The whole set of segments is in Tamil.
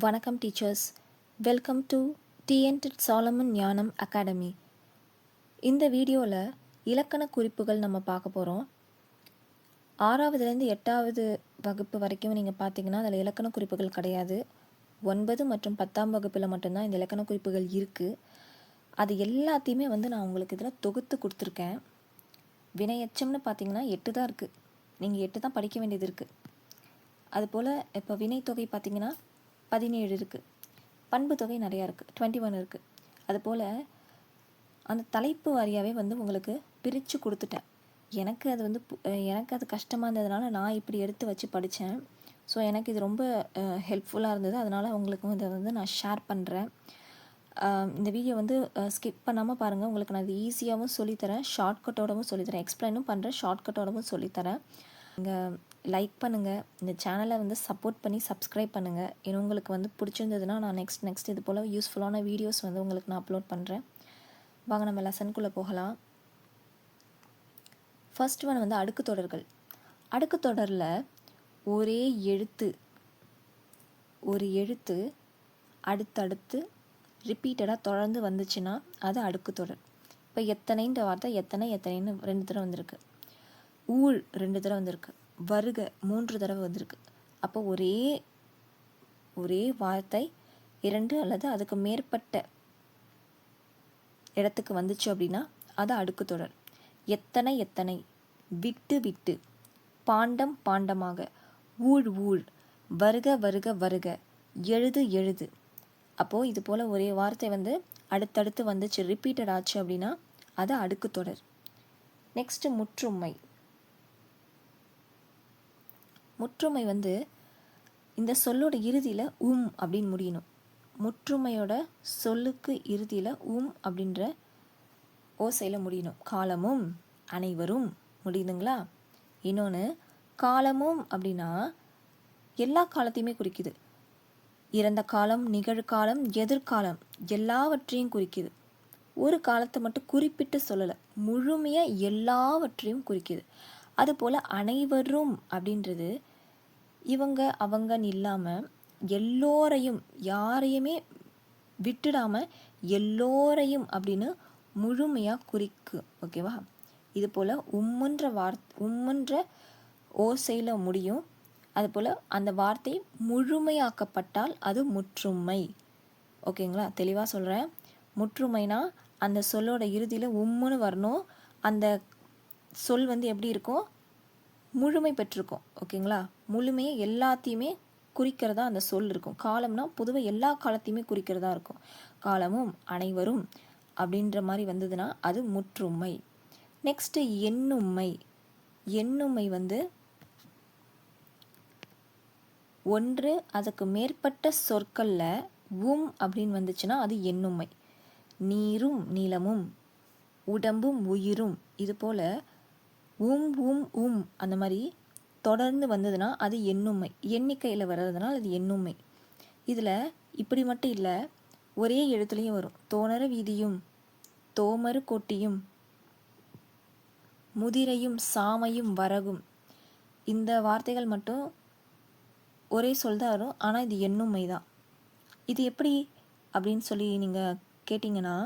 வணக்கம் teachers, welcome to TNTET Solomon ஞானம் அகாடமி. இந்த வீடியோவில் இலக்கண குறிப்புகள் நம்ம பார்க்க போகிறோம். 6வதுலேருந்து 8வது வகுப்பு வரைக்கும் நீங்கள் பார்த்தீங்கன்னா அதில் இலக்கண குறிப்புகள் கிடையாது. 9 மற்றும் 10ஆம் வகுப்பில் மட்டும்தான் இந்த இலக்கண குறிப்புகள் இருக்குது. அது எல்லாத்தையுமே நான் உங்களுக்கு இதில் தொகுத்து கொடுத்துருக்கேன். வினையெச்சம்னு பார்த்தீங்கன்னா 8 தான் இருக்குது. நீங்கள் 8 தான் படிக்க வேண்டியது இருக்குது. அதுபோல் இப்போ வினைத்தொகை பார்த்தீங்கன்னா 17 இருக்குது. பண்பு தொகை நிறையா இருக்குது, 21 இருக்குது. அதுபோல் அந்த தலைப்பு வாரியாகவே உங்களுக்கு பிரித்து கொடுத்துட்டேன். எனக்கு அது கஷ்டமாக இருந்ததுனால நான் இப்படி எடுத்து வச்சு படித்தேன். ஸோ எனக்கு இது ரொம்ப ஹெல்ப்ஃபுல்லாக இருந்தது. அதனால் உங்களுக்கு இதை நான் ஷேர் பண்ணுறேன். இந்த வீடியோ ஸ்கிப் பண்ணாமல் பாருங்கள். உங்களுக்கு நான் இது ஈஸியாகவும் சொல்லித்தரேன், ஷார்ட்கட்டோடவும் சொல்லித்தரேன், எக்ஸ்பிளைனும் பண்ணுறேன், ஷார்ட்கட்டோடவும் சொல்லித்தரேன். நீங்கள் லைக் பண்ணுங்கள், இந்த சேனலை சப்போர்ட் பண்ணி சப்ஸ்கிரைப் பண்ணுங்கள். இன்னும் உங்களுக்கு பிடிச்சிருந்ததுன்னா நான் நெக்ஸ்ட் இது போல் யூஸ்ஃபுல்லான வீடியோஸ் உங்களுக்கு நான் அப்லோட் பண்ணுறேன். வாங்க நம்ம லெசனுக்குள்ளே போகலாம். ஃபர்ஸ்ட் ஒன் அடுக்கு தொடர்கள். அடுக்கு தொடரில் ஒரு எழுத்து அடுத்தடுத்து ரிப்பீட்டடாக தொடர்ந்து வந்துச்சுன்னா அது அடுக்கு தொடர். இப்போ எத்தனைன்ற வார்த்தை எத்தனைன்னு 2 தடவை வந்திருக்கு. ஊழ் 2 தடவை வந்திருக்கு. வருக 3 தடவை வந்திருக்கு. அப்போ ஒரே வார்த்தை 2 அல்லது அதுக்கு மேற்பட்ட இடத்துக்கு வந்துச்சு அப்படின்னா அது அடுக்கு தொடர். எத்தனை, விட்டு, பாண்டம் பாண்டமாக, ஊழ், வருக, எழுது. அப்போது இது போல் ஒரே வார்த்தை அடுத்தடுத்து வந்துச்சு, ரிப்பீட்டட் ஆச்சு அப்படின்னா அது அடுக்கு தொடர். நெக்ஸ்ட்டு முற்றுமை. முற்றுமை இந்த சொல்லோட இறுதியில் அப்படின்னு முடியணும். முற்றுமையோட சொல்லுக்கு இறுதியில் அப்படின்ற ஓசையில் முடியணும். காலமும் அனைவரும் முடியுதுங்களா? இன்னொன்று, காலமும் அப்படின்னா எல்லா காலத்தையுமே குறிக்குது. இறந்த காலம், நிகழ்காலம், எதிர்காலம் எல்லாவற்றையும் குறிக்குது. ஒரு காலத்தை மட்டும் குறிப்பிட்டு சொல்லலை, முழுமையாக எல்லாவற்றையும் குறிக்குது. அதுபோல் அனைவரும் அப்படின்றது இவங்க அவங்கன்னு இல்லாமல் எல்லோரையும், யாரையுமே விட்டுடாமல் எல்லோரையும் அப்படின்னு முழுமையாக குறிக்கும். ஓகேவா? இது போல் உம்முன்ற ஓசையில் முடியும். அதுபோல் அந்த வார்த்தை முழுமையாக்கப்பட்டால் அது முற்றுமை. ஓகேங்களா? தெளிவாக சொல்கிறேன். முற்றுமைனா அந்த சொல்லோட இறுதியில் உம்முன்னு வரணும். அந்த சொல் எப்படி இருக்கும்? முழுமை பெற்றிருக்கும். ஓகேங்களா? முழுமையை எல்லாத்தையுமே குறிக்கிறதா அந்த சொல் இருக்கும். காலம்னா பொதுவாக எல்லா காலத்தையுமே குறிக்கிறதா இருக்கும். காலமும் அனைவரும் அப்படின்ற மாதிரி வந்ததுன்னா அது முற்றுமை. நெக்ஸ்ட்டு எண்ணுமை. எண்ணுமை ஒன்று அதுக்கு மேற்பட்ட சொற்களில் அப்படின்னு வந்துச்சுன்னா அது எண்ணுமை. நீரும் நிலமும், உடம்பும் உயிரும், இது போல் அந்த மாதிரி தொடர்ந்து வந்ததுன்னா அது எண்ணுமை. எண்ணிக்கையில் வர்றதுனால அது எண்ணுமை. இதில் இப்படி மட்டும் இல்லை, ஒரே எழுத்துலையும் வரும். தோணர வீதியும், தோமரு கொட்டியும், முதிரையும், சாமையும், வரகும். இந்த வார்த்தைகள் மட்டும் ஒரே சொல் தான் வரும், ஆனால் இது எண்ணுமை தான். இது எப்படி அப்படின்னு சொல்லி நீங்கள் கேட்டிங்கன்னா,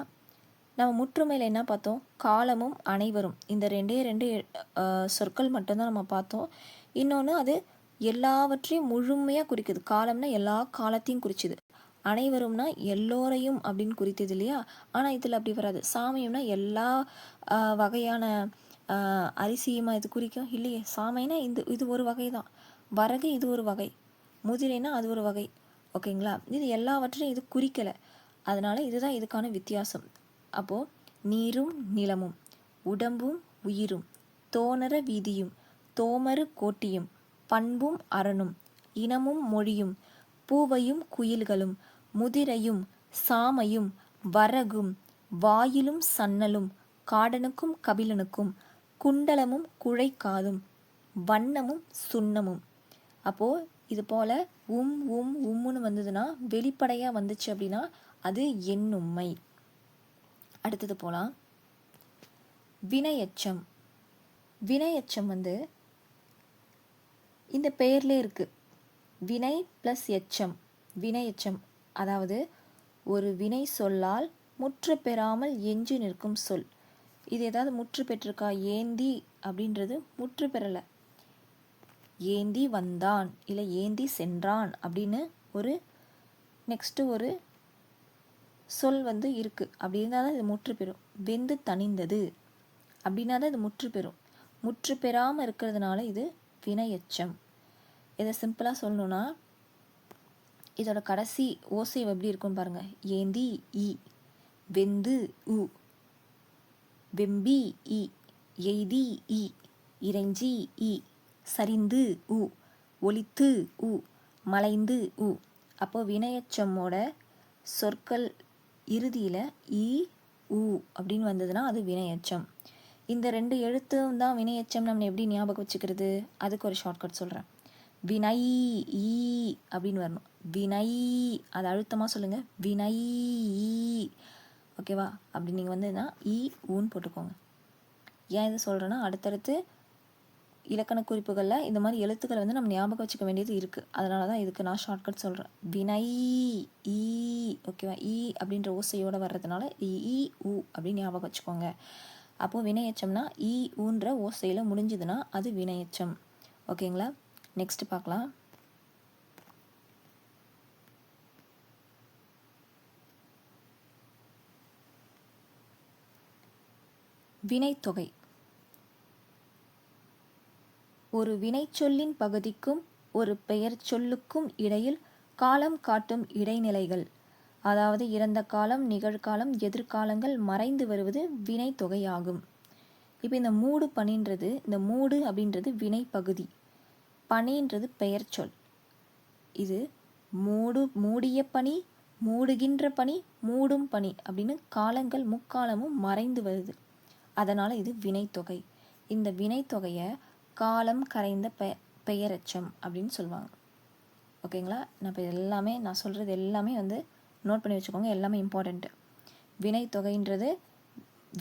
நம்ம முற்றுமையில் என்ன பார்த்தோம்? காலமும் அனைவரும், இந்த ரெண்டு சொற்கள் மட்டும்தான் நம்ம பார்த்தோம். இன்னொன்று, அது எல்லாவற்றையும் முழுமையாக குறிக்குது. காலம்னா எல்லா காலத்தையும் குறிச்சுது, அனைவரும்னா எல்லோரையும் அப்படின்னு குறித்தது இல்லையா? ஆனால் இதில் அப்படி வராது. சாமையும்னா எல்லா வகையான அரிசியுமா இது குறிக்கும் இல்லையே? சாமைனா இது ஒரு வகை தான். வரகு இது ஒரு வகை. முதிரைனா அது ஒரு வகை. ஓகேங்களா? இது எல்லாவற்றையும் இது குறிக்கலை. அதனால் இதுதான் இதுக்கான வித்தியாசம். அப்போது நீரும் நிலமும், உடம்பும் உயிரும், தோணர வீதியும், தோமரு கோட்டியும், பண்பும் அரணும், இனமும் மொழியும், பூவையும் குயில்களும், முதிரையும் சாமையும், வரகும், வாயிலும் சன்னலும், காடனுக்கும் கபிலனுக்கும், குண்டலமும் குழைக்காதும், வண்ணமும் சுண்ணமும். அப்போது இது போல் உம்முன்னு வந்ததுன்னா, வெளிப்படையாக வந்துச்சு அப்படின்னா அது எண்ணுமை. அடுத்தது போகலாம். வினையெச்சம். வினையெச்சம் இந்த பெயர்லே இருக்குது. வினை ப்ளஸ் எச்சம், வினையெச்சம், அதாவது ஒரு வினை சொல்லால் முற்று பெறாமல் எஞ்சி நிற்கும் சொல். இது ஏதாவது முற்று பெற்றிருக்கா? ஏந்தி அப்படின்றது முற்று பெறலை. ஏந்தி வந்தான் இல்லை ஏந்தி சென்றான் அப்படின்னு ஒரு நெக்ஸ்ட்டு ஒரு சொல் வந்து இருக்குது. அப்படி இருந்தால் தான் இது முற்று பெறும். வெந்து தணிந்தது அப்படின்னா தான் இது முற்று பெறும். முற்று பெறாமல் இருக்கிறதுனால இது வினையெச்சம். இதை சிம்பிளாக சொல்லணுன்னா இதோட கடைசி ஓசை எப்படி இருக்குன்னு பாருங்கள். ஏந்தி இ, வெந்து உ, வெம்பி இ, எய்தி இ, இறைஞ்சி இ, சரிந்து உ, ஒலித்து உ, மலைந்து உ. அப்போ வினையெச்சமோட சொற்கள் இறுதியில் இ உ அப்படின்னு வந்ததுன்னா அது வினையெச்சம். இந்த 2 எழுத்தும் தான் வினையெச்சம். நம்ம எப்படி ஞாபகம் வச்சுக்கிறது? அதுக்கு ஒரு ஷார்ட்கட் சொல்கிறேன். வினை ஈ அப்படின்னு வரணும். வினை, அதை அழுத்தமாக சொல்லுங்கள். வினை ஈ, ஓகேவா? அப்படி நீங்கள் வந்து ஈ ஊன்னு போட்டுக்கோங்க. ஏன் இதை சொல்கிறேன்னா அடுத்தடுத்து இலக்கண குறிப்புகளில் இந்த மாதிரி எழுத்துக்களை வந்து நம்ம ஞாபகம் வச்சுக்க வேண்டியது இருக்குது. அதனால தான் இதுக்கு நான் ஷார்ட்கட் சொல்கிறேன். வினை ஈ, ஓகேவா? ஈ அப்படின்ற ஓசையோடு வர்றதுனால இ ஊ அப்படின்னு ஞாபகம் வச்சுக்கோங்க. அப்போது வினையெச்சம்னா இ ஊன்ற ஓசையில் முடிஞ்சுதுன்னா அது வினையெச்சம். ஓகேங்களா? நெக்ஸ்ட் பார்க்கலாம். வினைத்தொகை. ஒரு வினைச்சொல்லின் பகுதிக்கும் ஒரு பெயர் சொல்லுக்கும் இடையில் காலம் காட்டும் இடைநிலைகள், அதாவது இறந்த காலம், நிகழ்காலம், எதிர்காலங்கள் மறைந்து வருவது வினைத்தொகையாகும். இப்போ இந்த மூடு பணின்றது, இந்த மூடு அப்படின்றது வினை பகுதி, பணின்றது பெயர் சொல். இது மூடிய பணி, மூடுகின்ற பணி, மூடும் பணி அப்படின்னு காலங்கள் முக்காலமும் மறைந்து வருது. அதனால் இது வினைத்தொகை. இந்த வினைத்தொகையை காலம் கரைந்த பெயரெச்சம் அப்படின்னு சொல்லுவாங்க. ஓகேங்களா? நான் இப்போ எல்லாமே நான் சொல்கிறது எல்லாமே வந்து நோட் பண்ணி வச்சுக்கோங்க. எல்லாமே இம்பார்ட்டண்ட்டு. வினைத்தொகைன்றது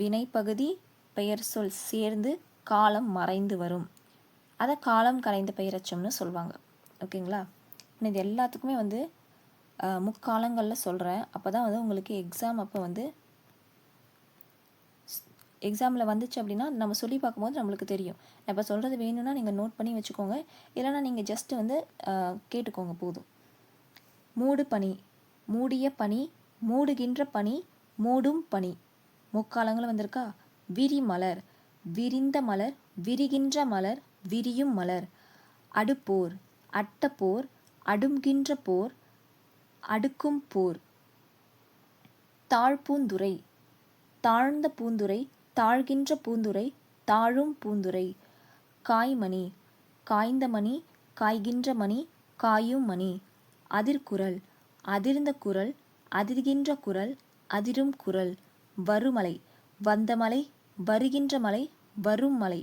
வினைப்பகுதி பெயர் சொல் சேர்ந்து காலம் மறைந்து வரும். அதை காலம் கரைந்த பெயரெச்சம்னு சொல்லுவாங்க. ஓகேங்களா? இது எல்லாத்துக்குமே வந்து முக்காலங்களில் சொல்கிறேன். அப்போ தான் வந்து உங்களுக்கு எக்ஸாம் அப்போ வந்து எக்ஸாமில் வந்துச்சு அப்படின்னா நம்ம சொல்லி பார்க்கும்போது நம்மளுக்கு தெரியும். நான் இப்போ சொல்கிறது வேணும்னா நீங்கள் நோட் பண்ணி வச்சுக்கோங்க. இல்லைனா நீங்கள் ஜஸ்ட்டு வந்து கேட்டுக்கோங்க போதும். மூடு பனி, மூடிய பனி, மூடுகின்ற பனி, மூடும் பனி. முக்காலங்களும் வந்திருக்கா? விரி மலர், விரிந்த மலர், விரிகின்ற மலர், விரியும் மலர். அடுப்போர், அட்டப்போர், அடும்கின்ற போர், அடுக்கும் போர். தாழ்பூந்துரை, தாழ்ந்த பூந்துரை, தாழ்கின்ற பூந்துரை, தாழும் பூந்துரை. காய்மணி, காய்ந்த மணி, காய்கின்ற மணி, காயும் மணி. அதிர்குரல், அதிர்ந்த குரல், அதிர்கின்ற குரல், அதிரும் குரல். வருமலை, வந்த மலை, வருகின்ற மலை, வரும் மலை.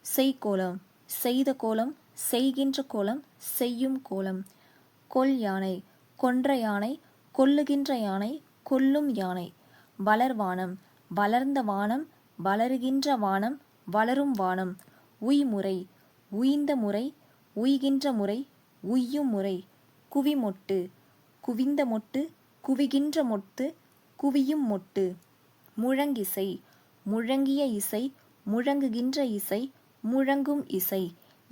செய்கோலம், செய்த கோலம், செய்கின்ற கோலம், செய்யும் கோலம். கொல் யானை, கொன்ற யானை, கொல்லுகின்ற யானை, கொல்லும் யானை. வளர்வானம், வளர்ந்த வானம், வளருகின்ற வானம், வளரும் வானம். உய்முறை, உய்ந்த முறை, உய்கின்ற முறை, உய்யும் முறை. குவிமொட்டு, குவிந்த மொட்டு, குவிகின்ற மொட்டு, குவியும் மொட்டு. முழங்கிசை, முழங்கிய இசை, முழங்குகின்ற இசை, முழங்கும் இசை.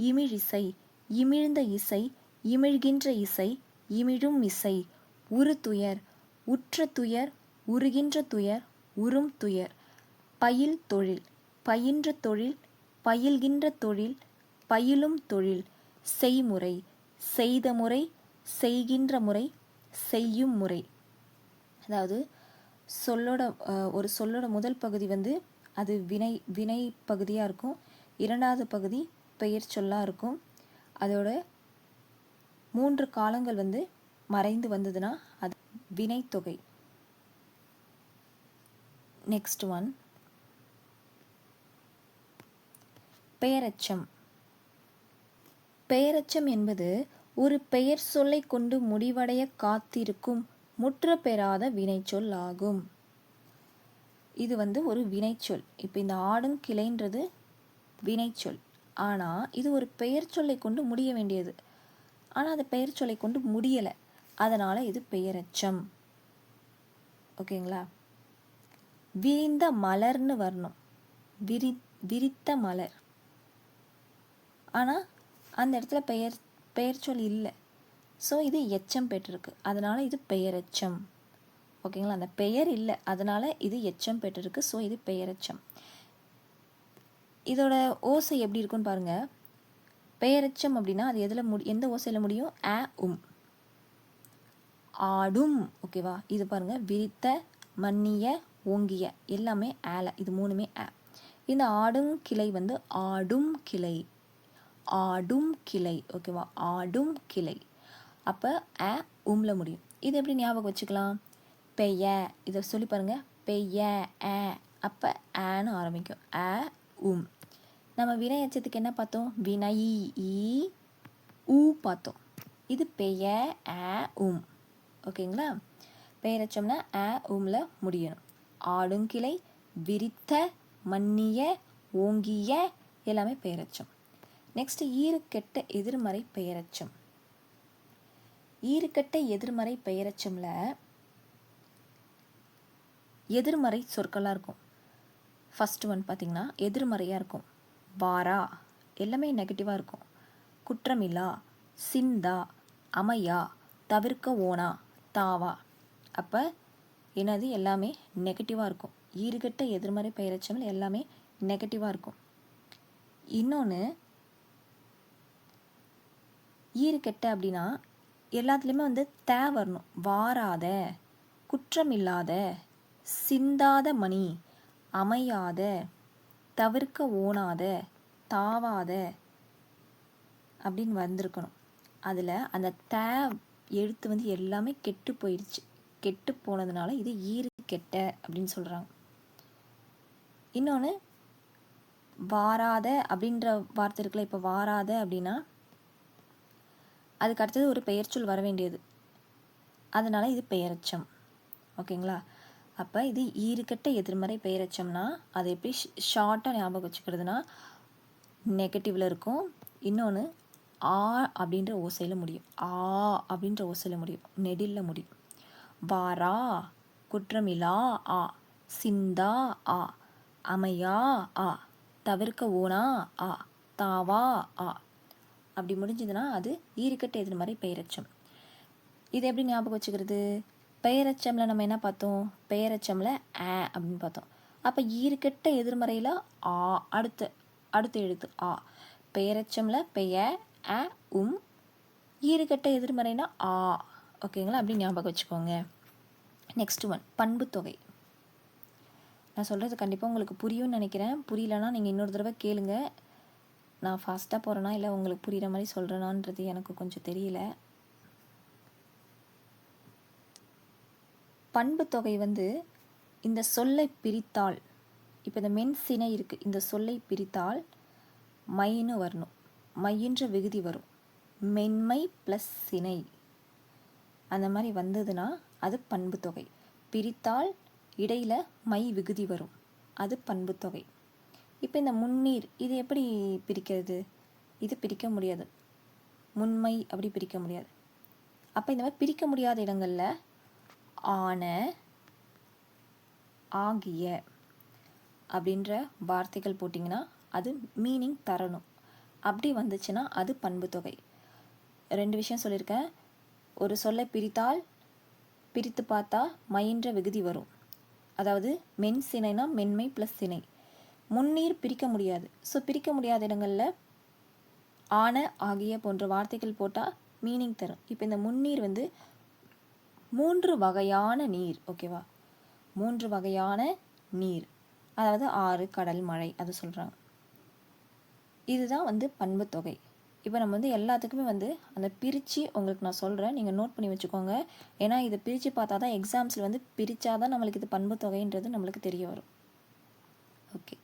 இமிழிசை, இமிழ்ந்த இசை, இமிழ்கின்ற இசை, இமிழும் இசை. உறுதுயர், உற்ற துயர், உருகின்ற துயர், உறும் துயர். பயில் தொழில், பயின்ற தொழில், பயில்கின்ற தொழில், பயிலும் தொழில். செய்முறை, செய்த முறை, செய்கின்ற முறை, செய்யும் முறை. அதாவது ஒரு சொல்லோட முதல் பகுதி வந்து அது வினை பகுதியாக இருக்கும். இரண்டாவது பகுதி பெயர் சொல்லாக இருக்கும். அதோட 3 காலங்கள் வந்து மறைந்து வந்ததுன்னா அது வினைத்தொகை. Next one, பெயரெச்சம். பெயரெச்சம் என்பது ஒரு பெயர் சொல்லை கொண்டு முடிவடைய காத்திருக்கும் முற்று பெறாத வினைச்சொல் ஆகும். இது வந்து ஒரு வினைச்சொல். இப்போ இந்த ஆடும் கிளைன்றது வினைச்சொல். ஆனால் இது ஒரு பெயர் சொல்லை கொண்டு முடிய வேண்டியது. ஆனால் அது பெயர் சொல்லை கொண்டு முடியலை. அதனால் இது பெயரெச்சம். ஓகேங்களா? விரிந்த மலர்னு வரணும். விரித்த மலர். ஆனால் அந்த இடத்துல பெயர் சொல் இல்லை. ஸோ இது எச்சம் பெற்றிருக்கு, அதனால் இது பெயரெச்சம். ஓகேங்களா? அந்த பெயர் இல்லை, அதனால் இது எச்சம் பெற்றிருக்கு. ஸோ இது பெயரெச்சம். இதோட ஓசை எப்படி இருக்குன்னு பாருங்கள். பெயரெச்சம் அப்படின்னா அது எதில் எந்த ஓசையில் முடியும்? ஆ உம். ஆடும். ஓகேவா? இது பாருங்கள், விரித்த, மன்னிய, ஓங்கிய எல்லாமே ஆல. இது மூணுமே ஆ. இந்த ஆடும் கிளை வந்து ஆடும் கிளை. ஆடும் கிளை. ஓகேவா? ஆடும் கிளை. அப்போ ஆ உம்ல முடியும். இது எப்படி ஞாபகம் வச்சுக்கலாம்? பெய்ய. இதை சொல்லி பாருங்க. பெய்ய ஆ. அப்போ ஆன்னு ஆரம்பிக்கும். ஆ உம். நம்ம வினை எச்சத்துக்கு என்ன பார்த்தோம்? வினை ஈ ஊ பார்த்தோம். இது பெய்ய ஆ உம். ஓகேங்களா? பெயரெச்சம்னா ஆ உம்ல முடியணும். ஆடுங்கிளை, விரித்த, மன்னிய, ஓங்கிய எல்லாமே பெயரெச்சம். நெக்ஸ்ட் ஈறுகெட்ட எதிர்மறை பெயரெச்சம். ஈறுகெட்ட எதிர்மறை பெயரெச்சம்ல எதிர்மறை சொற்களாக இருக்கும். ஃபர்ஸ்ட் ஒன் பார்த்தீங்கன்னா எதிர்மறையாக இருக்கும். வாரா எல்லாமே நெகட்டிவாக இருக்கும். குற்றமில்லா, சிந்தா, அமையா, தவிர்க்க ஓனா, தாவா. அப்போ என்னது? எல்லாமே நெகட்டிவாக இருக்கும். ஈறுகெட்ட எதிர்மறை பெயரெச்சம்ல எல்லாமே நெகட்டிவாக இருக்கும். இன்னொன்று ஈறுகெட்ட அப்படின்னா எல்லாத்துலேயுமே வந்து தே வரணும். வாராத, குற்றமில்லாத, சிந்தாத மணி, அமையாத, தவிர்க்க ஓனாத, தாவாத அப்படின்னு வந்திருக்கணும். அதில் அந்த தே எழுத்து வந்து எல்லாமே கெட்டு போயிடுச்சு. கெட்டு போனதுனால இது ஈறு கெட்ட அப்படின்னு சொல்கிறாங்க. இன்னொன்று வாராத அப்படின்ற வார்த்தை இருக்குல்ல. இப்போ வாராத அப்படின்னா அதுக்கு அடுத்தது ஒரு பெயர்ச்சொல் வர வேண்டியது, அதனால் இது பெயரெச்சம். ஓகேங்களா? அப்போ இது ஈறுகெட்ட எதிர்மறை பெயரெச்சம்னா அதை எப்படி ஷார்ட்டாக ஞாபகம் வச்சுக்கிறதுனா நெகட்டிவில் இருக்கும். இன்னொன்று ஆ அப்படின்ற ஓசையில் முடியும். ஆ அப்படின்ற ஓசையில் முடியும். நெடிலில் முடியும். வாரா, குற்றமிலா ஆ, சிந்தா ஆ, அமையா ஆ, தவிர்க்க ஓனா ஆ, தாவா ஆ. அப்படி முடிஞ்சதுன்னா அது ஈறுகெட்ட எதிர்மறை பெயரெச்சம். இது எப்படி ஞாபகம் வச்சுக்கிறது? பெயரெச்சம்ல நம்ம என்ன பார்த்தோம்? பெயரெச்சம்ல ஆ அப்படின்னு பார்த்தோம். அப்போ ஈறுகெட்ட எதிர்மறையில் ஆ அடுத்த எழுத்து ஆ. பெயரெச்சம்ல பெய ஆ உம். ஈறுகெட்ட எதிர்மறைனா ஆ. ஓகேங்களா? அப்படி ஞாபகம் வச்சுக்கோங்க. நெக்ஸ்ட் ஒன் பண்பு தொகை. நான் சொல்கிறது கண்டிப்பாக உங்களுக்கு புரியும்னு நினைக்கிறேன். புரியலன்னா நீங்கள் இன்னொரு தடவை கேளுங்க. நான் ஃபாஸ்ட்டாக போகிறேன்னா இல்லை உங்களுக்கு புரிகிற மாதிரி சொல்கிறேனான்றது எனக்கு கொஞ்சம் தெரியல. பண்பு தொகை வந்து இந்த சொல்லை பிரித்தால், இப்போ இந்த மென் சினை இருக்குது, இந்த சொல்லை பிரித்தால் மைன்னு வரணும். மையின்ற விகுதி வரும். மென்மை ப்ளஸ் சினை அந்த மாதிரி வந்ததுன்னா அது பண்பு தொகை. பிரித்தால் இடையில் மை விகுதி வரும், அது பண்பு தொகை. இப்போ இந்த முன்னீர் இது எப்படி பிரிக்கிறது? இது பிரிக்க முடியாது. முன்மை அப்படி பிரிக்க முடியாது. அப்போ இந்த மாதிரி பிரிக்க முடியாத இடங்களில் ஆன, ஆகிய அப்படின்ற வார்த்தைகள் போட்டிங்கன்னா அது மீனிங் தரணும். அப்படி வந்துச்சுன்னா அது பண்பு தொகை. 2 விஷயம் சொல்லியிருக்கேன். ஒரு சொல்லை பிரித்தால் பிரித்து பார்த்தா மைன்ற விகுதி வரும். அதாவது மென் சினைனா மென்மை ப்ளஸ் சினை. முன்னீர் பிரிக்க முடியாது. ஸோ பிரிக்க முடியாத இடங்களில் ஆன, ஆகிய போன்ற வார்த்தைகள் போட்டால் மீனிங் தரும். இப்போ இந்த முன்னீர் வந்து 3 வகையான நீர். ஓகேவா? 3 வகையான நீர், அதாவது ஆறு, கடல், மழை, அது சொல்கிறாங்க. இதுதான் வந்து பண்பு தொகை. இப்போ நம்ம வந்து எல்லாத்துக்குமே வந்து அந்த பிரித்து உங்களுக்கு நான் சொல்கிறேன், நீங்கள் நோட் பண்ணி வச்சுக்கோங்க. ஏன்னா இதை பிரித்து பார்த்தா தான் எக்ஸாம்ஸில் வந்து பிரித்தா தான் நம்மளுக்கு இது பண்பு தொகைன்றது நம்மளுக்கு தெரிய வரும். ஓகே.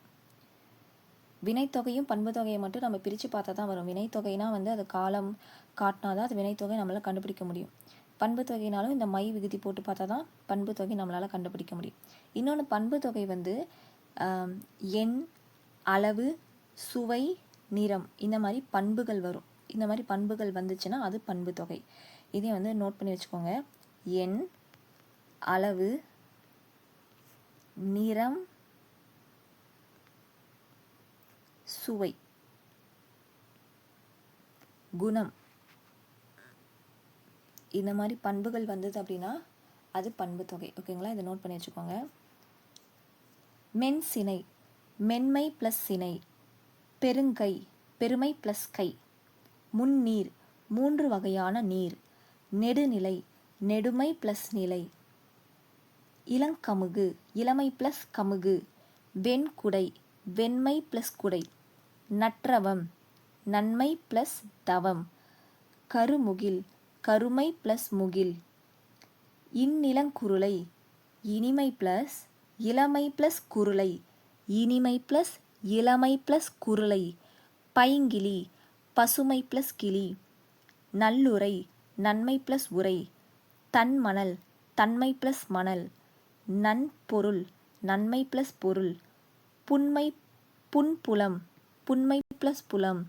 வினைத்தொகையும் பண்பு தொகையை மட்டும் நம்ம பிரித்து பார்த்தா தான் வரும். வினைத்தொகைனா வந்து அது காலம் காட்டினா தான் அது வினைத்தொகை நம்மளால் கண்டுபிடிக்க முடியும். பண்பு தொகைனாலும் இந்த மை விகுதி போட்டு பார்த்தா தான் பண்பு தொகை நம்மளால் கண்டுபிடிக்க முடியும். இன்னொன்று பண்பு தொகை வந்து எண், அளவு, சுவை, நிறம் இந்த மாதிரி பண்புகள் வரும். இந்த மாதிரி பண்புகள் வந்துச்சுன்னா அது பண்பு தொகை. இதையும் வந்து நோட் பண்ணி வச்சுக்கோங்க. எண், அளவு, நிறம், சுவை, குணம், இந்த மாதிரி பண்புகள் வந்தது அப்படின்னா அது பண்பு தொகை. ஓகேங்களா, இதை நோட் பண்ணி வச்சுக்கோங்க. மென் சினை, மென்மை ப்ளஸ் சினை. பெருங்கை, பெருமை ப்ளஸ் கை. முன்னீர், 3 வகையான நீர். நெடுநிலை, நெடுமை ப்ளஸ் நிலை. இளங்கமுகு, இளமை ப்ளஸ் கமுகு. வெண்குடை, வெண்மை ப்ளஸ் குடை. நற்றவம், நன்மை ப்ளஸ் தவம். கருமுகில், கருமை ப்ளஸ் முகில். இந்நிலங்குருளை, இனிமை ப்ளஸ் இளமை ப்ளஸ் குருளை. இனிமை ப்ளஸ் இளமை ப்ளஸ் குருளை. பைங்கிளி, பசுமை ப்ளஸ் கிளி. நல்லுரை, நன்மை ப்ளஸ் உரை. தன்மணல், தன்மை ப்ளஸ் மணல். நன்பொருள், நன்மை ப்ளஸ் பொருள். புன்மை, புன்புலம், புன்மை ப்ளஸ் புலம்.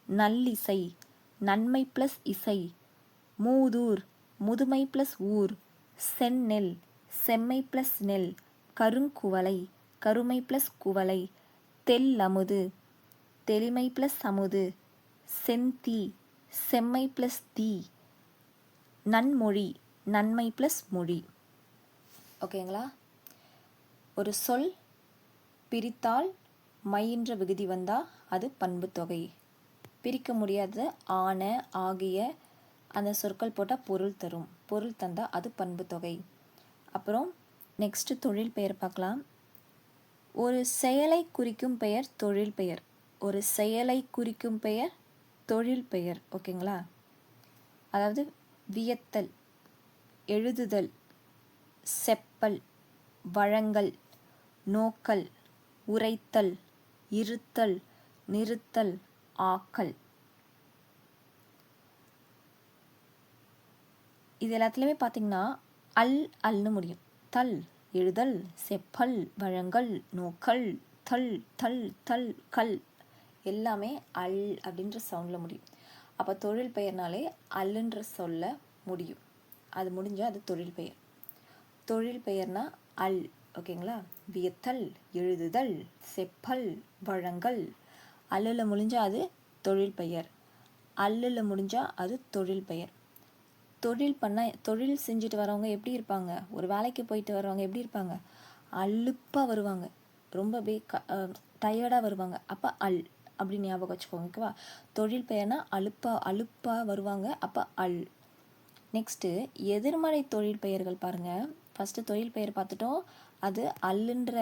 நல்லிசை, நன்மை ப்ளஸ் இசை. மூதூர், முதுமை ப்ளஸ் ஊர். செந்நெல், செம்மை ப்ளஸ் நெல். கருங்குவளை, கருமை ப்ளஸ் குவளை. தெல்லமுது, தெளிமை ப்ளஸ் அமுது. செந்தீ, செம்மை ப்ளஸ் தீ. நன்மொழி, நன்மை ப்ளஸ் மொழி. ஓகேங்களா, ஒரு சொல் பிரித்தால் மைன்ற விகுதி வந்தால் அது பண்பு தொகை. பிரிக்க முடியாத ஆன, ஆகிய அந்த சொற்கள் போட்டால் பொருள் தரும். பொருள் தந்தால் அது பண்பு தொகை. அப்புறம் நெக்ஸ்ட்டு தொழில் பெயர் பார்க்கலாம். ஒரு செயலை குறிக்கும் பெயர் தொழில் பெயர். ஒரு செயலை குறிக்கும் பெயர் தொழில் பெயர். ஓகேங்களா, அதாவது வியத்தல், எழுதுதல், செப்பல், வழங்கல், நோக்கல், உரைத்தல், இருத்தல், நிறுத்தல், ஆக்கல். இது எல்லாத்துலேயுமே பார்த்தீங்கன்னா அல்னு முடியும். தல், எழுதல், செப்பல், வழங்கல், நோக்கல், தல், தல், தல், கல் எல்லாமே அல் அப்படின்ற சவுண்டில் முடியும். அப்போ தொழில் பெயர்னாலே அல்லுன்ற சொல்ல முடியும். அது முடிஞ்சால் அது தொழில் பெயர். தொழில் பெயர்னா அல். ஓகேங்களா, வியத்தல், எழுதுதல், செப்பல், வழங்கல். அல்லில் முடிஞ்சால் அது தொழில் பெயர். அல்லில் முடிஞ்சால் அது தொழில் பெயர். தொழில் செஞ்சுட்டு வரவங்க எப்படி இருப்பாங்க, ஒரு வேலைக்கு போயிட்டு வரவங்க எப்படி இருப்பாங்க, அலுப்பாக வருவாங்க, ரொம்ப டயர்டாக வருவாங்க. அப்போ அல் அப்படின்னு ஞாபகம் வச்சுக்கோங்க. ஓகேவா, தொழில் பெயர்னா அலுப்பாக வருவாங்க. அப்போ அல். நெக்ஸ்ட்டு எதிர்மறை தொழில் பெயர்கள் பாருங்கள். ஃபஸ்ட்டு தொழில் பெயர் பார்த்துட்டோம், அது அல்லுன்ற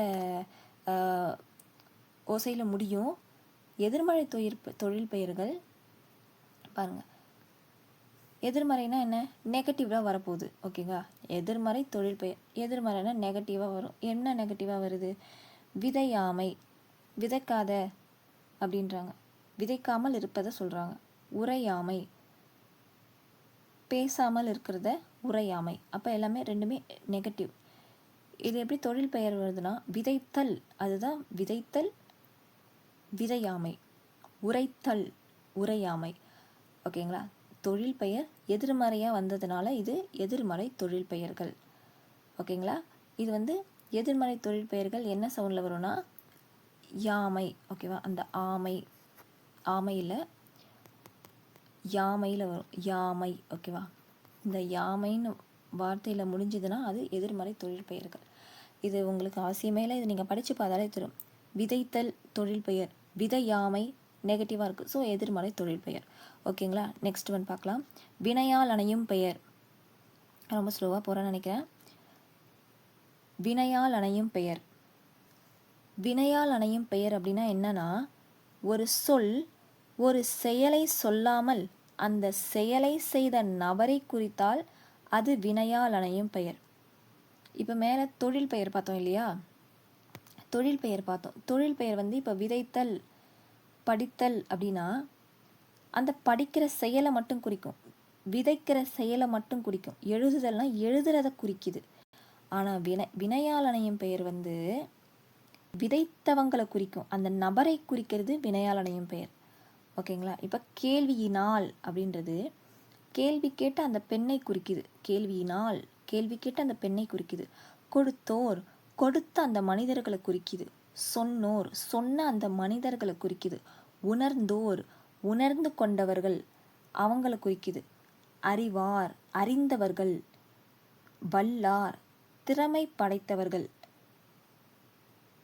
ஓசையில் முடியும். எதிர்மறை தொழில் பெயர்கள் பாருங்கள். எதிர்மறைனா என்ன, நெகட்டிவாக வரப்போகுது. ஓகேங்களா, எதிர்மறை தொழில் பெயர். எதிர்மறைனா நெகட்டிவாக வரும். என்ன நெகட்டிவாக வருது, விதையாமை, விதைக்காத அப்படின்றாங்க, விதைக்காமல் இருப்பதை சொல்கிறாங்க. உரையாமை, பேசாமல் இருக்கிறத உரையாமை. அப்போ எல்லாமே ரெண்டுமே நெகட்டிவ். இது எப்படி தொழில் பெயர் வருதுன்னா, விதைத்தல், அதுதான் விதைத்தல், விதையாமை. உரைத்தல், உரையாமை. ஓகேங்களா, தொழில் பெயர் எதிர்மறையாக வந்ததுனால இது எதிர்மறை தொழில் பெயர்கள். ஓகேங்களா, இது வந்து எதிர்மறை தொழில் பெயர்கள் என்ன சவுண்டில் வரும்னா யாமை. ஓகேவா, அந்த ஆமையில் யாமையில் வரும், யாமை. ஓகேவா, இந்த யாமைன்னு வார்த்தையில் முடிஞ்சதுன்னா அது எதிர்மறை தொழில் பெயர்கள். இது உங்களுக்கு அவசியமே இல்லை, இது நீங்கள் படித்து பார்த்தாலே தெரியும். விதைத்தல் தொழில் பெயர், விதையாமை நெகட்டிவாக இருக்குது, ஸோ எதிர்மறை தொழில் பெயர். ஓகேங்களா, நெக்ஸ்ட் ஒன் பார்க்கலாம். வினையால் அணையும் பெயர். ரொம்ப ஸ்லோவாக போகிறேன்னு நினைக்கிறேன். வினையால் அணையும் பெயர். வினையால் அணையும் பெயர் அப்படின்னா என்னன்னா, ஒரு சொல் ஒரு செயலை சொல்லாமல் அந்த செயலை செய்த நபரை குறித்தால் அது வினையால் அணையும் பெயர். இப்போ மேலே தொழில் பெயர் பார்த்தோம் இல்லையா, தொழில் பெயர் பார்த்தோம். தொழில் பெயர் வந்து இப்போ விதைத்தல், படித்தல் அப்படின்னா அந்த படிக்கிற செயலை மட்டும் குறிக்கும், விதைக்கிற செயலை மட்டும் குறிக்கும். எழுதுதல்னா எழுதுறத குறிக்குது. ஆனால் வினையால் அணையும் பெயர் வந்து விதைத்தவங்களை குறிக்கும், அந்த நபரை குறிக்கிறது வினையால் அணையும் பெயர். ஓகேங்களா, இப்போ கேள்வியினால் அப்படின்றது கேள்வி கேட்ட அந்த பெண்ணை குறிக்குது. கேள்வியினால் கேள்வி கேட்ட அந்த பெண்ணை குறிக்குது. கொடுத்தோர் கொடுத்த அந்த மனிதர்களை குறிக்குது. சொன்னோர் சொன்ன அந்த மனிதர்களை குறிக்குது. உணர்ந்தோர் உணர்ந்து கொண்டவர்கள் அவங்கள குறிக்குது. அறிவார் அறிந்தவர்கள். வல்லார் திறமை படைத்தவர்கள்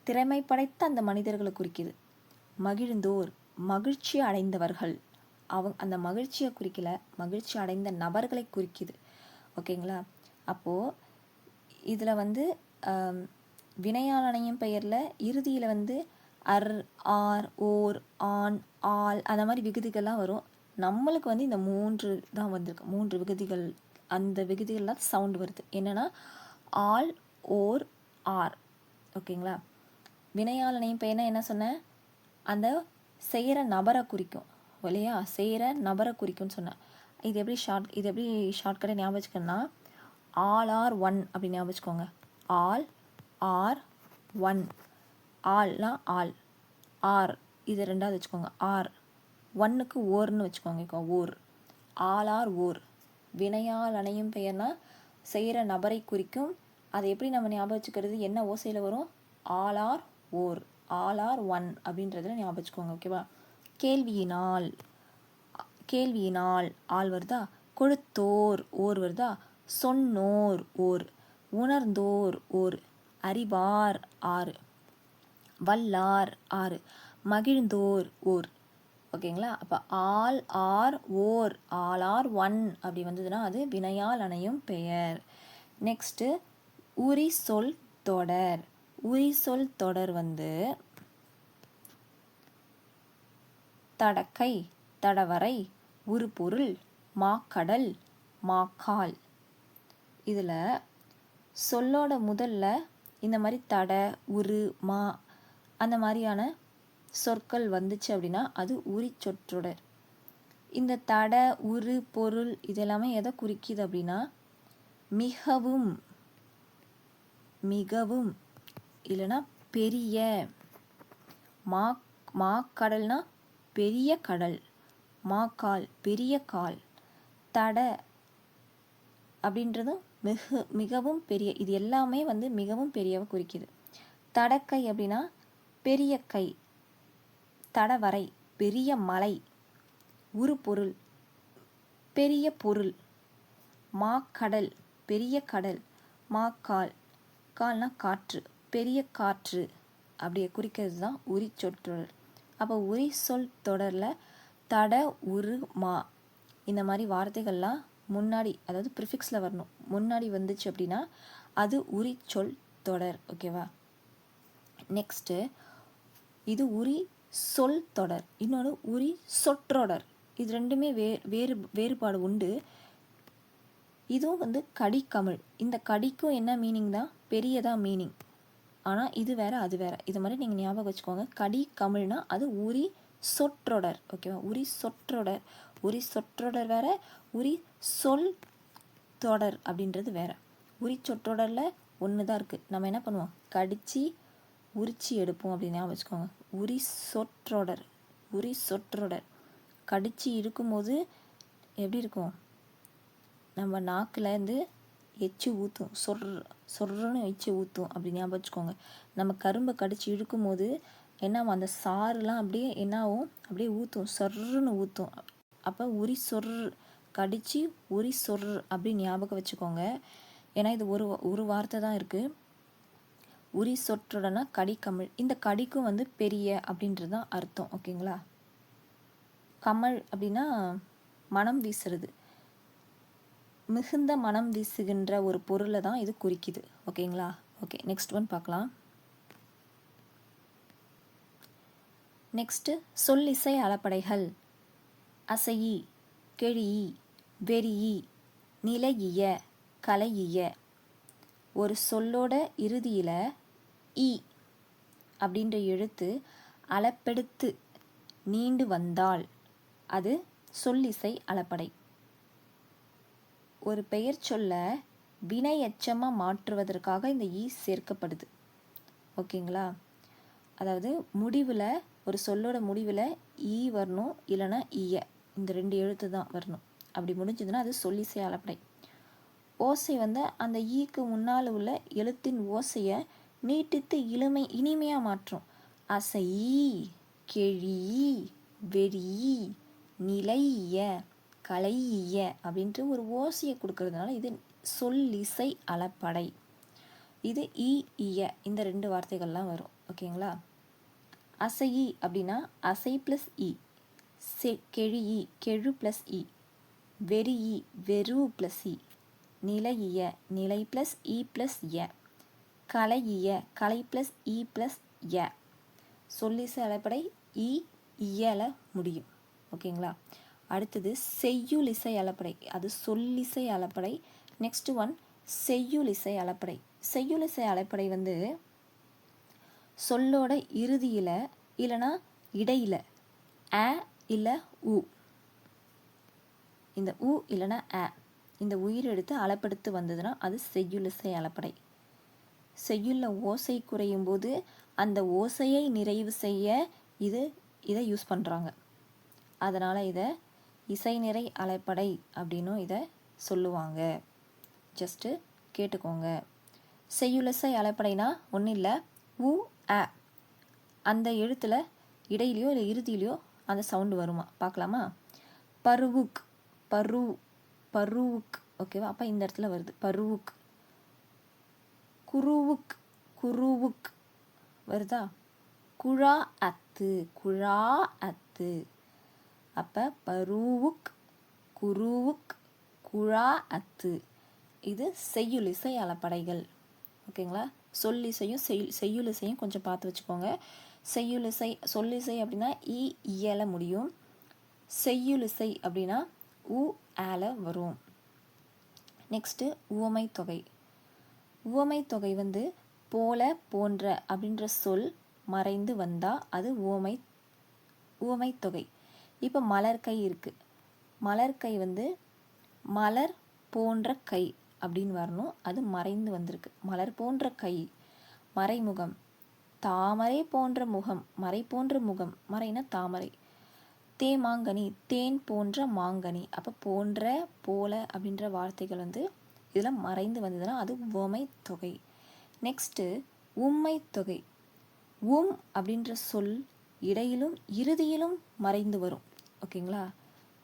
திறமை படைத்த அந்த மனிதர்களை குறிக்குது. மகிழ்ந்தோர் மகிழ்ச்சி அடைந்தவர்கள் அந்த மகிழ்ச்சியை குறிக்கல, மகிழ்ச்சி அடைந்த நபர்களை குறிக்குது. ஓகேங்களா? அப்போது இதில் வந்து வினையாளனையும் பெயரில் இறுதியில் வந்து அர் ஆர் ஓர் ஆன் ஆல் அந்த மாதிரி விகுதிகள்லாம் வரும். நம்மளுக்கு வந்து இந்த 3 தான் வந்திருக்கு. 3 விகுதிகள். அந்த விகுதிகள்லாம் சவுண்ட் வருது. என்னென்னா ஆல் ஓர் ஆர். ஓகேங்களா? வினையாளனையும் பெயர்னா என்ன சொன்னேன்? அந்த செய்கிற நபரை குறிக்கும் இல்லையா? செய்கிற நபரை குறிக்கும்னு சொன்னேன். இது எப்படி ஷார்ட்கட்டை ஞாபகம் வச்சுக்கணும்னா ஆல் ஆர் ஒன் அப்படி ஞாபகம் வச்சுக்கோங்க. ஆல் ஆர் ஒன். ஆல்னா ஆல், ஆர் இது 2வது வச்சுக்கோங்க. ஆர் ஒன்னுக்கு ஓர்னு வச்சுக்கோங்க. ஓர். ஆல் ஆர் ஓர். வினையால் அணையும் பெயர்னா செய்கிற நபரை குறிக்கும். அதை எப்படி நம்ம ஞாபகம் வச்சுக்கிறது? என்ன ஓசையில் வரும்? ஆல் ஆர் ஓர், ஆல் ஆர் ஒன் அப்படின்றதுல ஞாபகம் வச்சுக்கோங்க. ஓகேவா? கேள்வியினால் ஆள் வருதா? கொடுத்தோர் ஓர் வருதா? சொன்னோர் ஓர். உணர்ந்தோர் ஓர். அறிவார் ஆறு. வல்லார் ஆறு. மகிழ்ந்தோர் ஓர். ஓகேங்களா? அப்போ ஆல் ஆர் ஓர், ஆல் ஆர் ஒன் அப்படி வந்ததுன்னா அது வினையால் அணையும் பெயர். நெக்ஸ்ட்டு உரி சொல் தொடர். உரி சொல் தொடர் வந்து தடக்கை, தடவரை, உருபொருள், மாக்கடல், மாக்கால். இதில் சொல்லோட முதல்ல இந்த மாதிரி தட, உரு, மா அந்த மாதிரியான சொற்கள் வந்துச்சு அப்படின்னா அது உரி சொற்றொடர். இந்த தட, உரு, பொருள் இதெல்லாமே எதை குறிக்குது அப்படின்னா மிகவும், மிகவும் இல்லைன்னா பெரிய. மாக்கடல்னா பெரிய கடல். மாக்கால் பெரிய கால். தட அப்படின்றதும் மிகவும் பெரிய. இது எல்லாமே வந்து மிகவும் பெரியவை குறிக்குது. தடக்கை அப்படின்னா பெரிய கை. தடவரை பெரிய மலை. உருபொருள் பெரிய பொருள். மாக்கடல் பெரிய கடல். மாக்கால், கால்னா காற்று, பெரிய காற்று அப்படியே குறிக்கிறது தான் உரி சொற்றொடர். அப்போ உரி சொல் தொடரில் தட, உரு, மா இந்த மாதிரி வார்த்தைகள்லாம் முன்னாடி, அதாவது ப்ரிஃபிக்ஸில் வரணும். முன்னாடி வந்துச்சு அப்படின்னா அது உரி சொல் தொடர். ஓகேவா? நெக்ஸ்ட்டு இது உரி சொல் தொடர். இன்னொன்று உரி சொற்றொடர். இது ரெண்டுமே வேறுபாடு உண்டு. இதுவும் வந்து கடிக்கமிழ். இந்த கடிக்கும் என்ன மீனிங் தான்? பெரியதான் மீனிங். ஆனால் இது வேறு அது வேறு. இது மாதிரி நீங்கள் ஞாபகம் வச்சுக்கோங்க. கடி கமிழ்னா அது உரி சொற்றொடர். ஓகேவா? உரி சொற்றொடர். உரி சொற்றொடர் வேறு, உரி சொல் தொடர் அப்படின்றது வேறு. உரி சொற்றொடரில் ஒன்று தான் இருக்குது. நம்ம என்ன பண்ணுவோம்? கடித்து உரிச்சி எடுப்போம் அப்படின்னு ஞாபகம் வச்சுக்கோங்க. உரி சொற்றொடர். உரி சொற்றொடர் கடித்து இருக்கும்போது எப்படி இருக்கும்? நம்ம நாக்குலேருந்து எச்சு ஊற்றும். சொர்றன்னு எச்சு ஊற்றும் அப்படி ஞாபகம் வச்சுக்கோங்க. நம்ம கரும்பை கடித்து இழுக்கும் போது என்னாகும்? அந்த சாறுலாம் அப்படியே என்னாகும்? அப்படியே ஊற்றும். சொர்ன்னு ஊற்றும். அப்போ உரி சொர், கடித்து உரி சொர் அப்படி ஞாபகம் வச்சுக்கோங்க. ஏன்னா இது ஒரு வார்த்தை தான் இருக்குது. உரி சொற்றொடனா கடிக்கமிழ். இந்த கடிக்கும் வந்து பெரிய அப்படின்றது தான் அர்த்தம். ஓகேங்களா? கமல் அப்படின்னா மனம் வீசுறது. மிகுந்த மனம் வீசுகின்ற ஒரு பொருளை தான் இது குறிக்குது. ஓகேங்களா? ஓகே, நெக்ஸ்ட் ஒன் பார்க்கலாம். நெக்ஸ்ட்டு சொல்லிசை அளபடைகள். அசையி, கெழியி, வெறியி, நிலையிய, கலையிய. ஒரு சொல்லோட இறுதியில் இ அப்படின்ற எழுத்து அளப்பெடுத்து நீண்டு வந்தால் அது சொல்லிசை அளபடை. ஒரு பெயர் சொல்ல வினை எச்சமாக மாற்றுவதற்காக இந்த ஈ சேர்க்கப்படுது. ஓகேங்களா? அதாவது முடிவில், ஒரு சொல்லோட முடிவில் ஈ வரணும், இல்லைன்னா ஈய, இந்த 2 எழுத்து தான் வரணும். அப்படி முடிஞ்சதுன்னா அது சொல்லிசை அளபடை. ஓசை வந்து அந்த ஈக்கு முன்னால் உள்ள எழுத்தின் ஓசையை நீட்டித்து இனிமையாக மாற்றும். அசை, கெழி, வெறி, நிலைய, கலைய அப்படின்ட்டு ஒரு ஓசையை கொடுக்கறதுனால இது சொல்லிசை அளபடை. இது ஈ, இய இந்த 2 வார்த்தைகள்லாம் வரும். ஓகேங்களா? அசை அப்படின்னா அசை ப்ளஸ் இ, கெழி கெழு ப்ளஸ் இ, வெறி வெறு ப்ளஸ் இ, நிலைய நிலை ப்ளஸ் இ ப்ளஸ் ய, கலைய கலை ப்ளஸ் இ ப்ளஸ் ய. சொல்லிசை அளபடை இ, இயல முடியும். ஓகேங்களா? அடுத்தது செய்யுளிசை அளபடை. அது சொல்லிசை அளபடை. Next one செய்யுளிசை அளபடை. செய்யுளிசை அளபடை வந்து சொல்லோட இறுதியில் இல்லைனா இடையில அ இல்லை உ, இந்த உ இல்லைனா அ இந்த உயிர் எடுத்து அளப்படுத்து வந்ததுன்னா அது செய்யுளிசை அளபடை. செய்யுள்ள ஓசை குறையும் போது அந்த ஓசையை நிறைவு செய்ய இதை யூஸ் பண்ணுறாங்க. அதனால் இதை இசை நிறை அளபடை அப்படின்னும் இதை சொல்லுவாங்க. ஜஸ்ட்டு கேட்டுக்கோங்க. செய்யுளிசை அளபடைனா ஒன்றும் இல்லை, உ அ அந்த எழுத்தில் இடையிலையோ இல்லை இறுதியிலையோ அந்த சவுண்டு வருமா பார்க்கலாமா? பருவுக், பருவுக். ஓகேவா? அப்போ இந்த இடத்துல வருது பருவுக். குருவுக், குருவுக் வருதா? குழா அத்து, குழா அத்து. அப்போ பருவுக், குருவுக், குழா அத்து. இது செய்யுளிசை அளபடைகள். ஓகேங்களா? சொல்லிசையும் செய்யுளிசையும் கொஞ்சம் பார்த்து வச்சுக்கோங்க. செய்யுளிசை சொல்லிசை அப்படின்னா இ, இயல முடியும். செய்யுளிசை அப்படின்னா உ, ஆல வரும். நெக்ஸ்ட்டு உவமை தொகை. உவமை தொகை வந்து போல, போன்ற அப்படின்ற சொல் மறைந்து வந்தால் அது உவமை தொகை. இப்போ மலர் கை இருக்குது. மலர் கை வந்து மலர் போன்ற கை அப்படின்னு வரணும். அது மறைந்து வந்திருக்கு. மலர் போன்ற கை, மறைமுகம். தாமரை போன்ற முகம், மறை போன்ற முகம், மறைனா தாமரை. தேமாங்கனி, தேன் போன்ற மாங்கனி. அப்போ போன்ற, போல அப்படின்ற வார்த்தைகள் வந்து இதில் மறைந்து வந்ததுன்னா அது உவமை தொகை. நெக்ஸ்ட்டு உம்மை தொகை. அப்படின்ற சொல் இடையிலும் இறுதியிலும் மறைந்து வரும். ஓகேங்களா?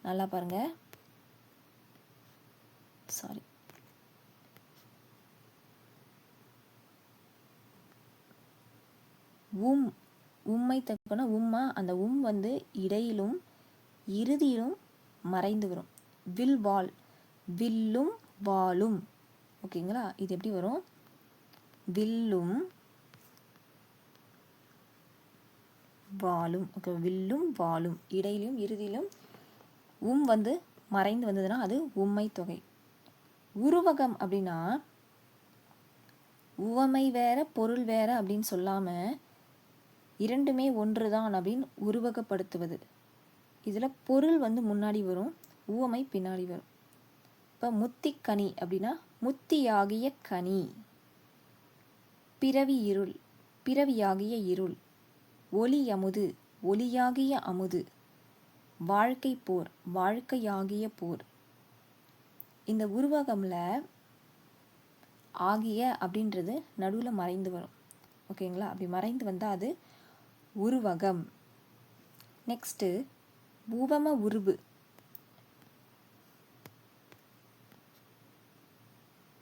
நல்லா பாருங்க. சாரி, உம்மை தக்கன உம்மா, அந்த வந்து இடையிலும் இறுதியிலும் மறைந்து வரும். வில் வாள், வில்லும் வாளும். ஓகேங்களா? இது எப்படி வரும்? வில்லும் வாளும். ஓகே, வில்லும் வாளும் இடையிலும் இறுதியிலும் வந்து மறைந்து வந்ததுன்னா அது உம்மை தொகை. உருவகம் அப்படின்னா உவமை வேற பொருள் வேற அப்படின்னு சொல்லாமல் இரண்டுமே ஒன்று தான் அப்படின்னு உருவகப்படுத்துவது. இதில் பொருள் வந்து முன்னாடி வரும், உவமை பின்னாடி வரும். இப்போ முத்திக்கனி அப்படின்னா முத்தியாகிய கனி. பிறவி இருள், பிறவியாகிய இருள். ஒளி அமுது, ஒளியாகிய அமுது. வாழ்க்கை போர், வாழ்க்கையாகிய போர். இந்த உருவகம்ல ஆகிய அப்படின்றது நடுவில் மறைந்து வரும். ஓகேங்களா? அப்படி மறைந்து வந்தால் அது உருவகம். நெக்ஸ்ட்டு உவம உருபு.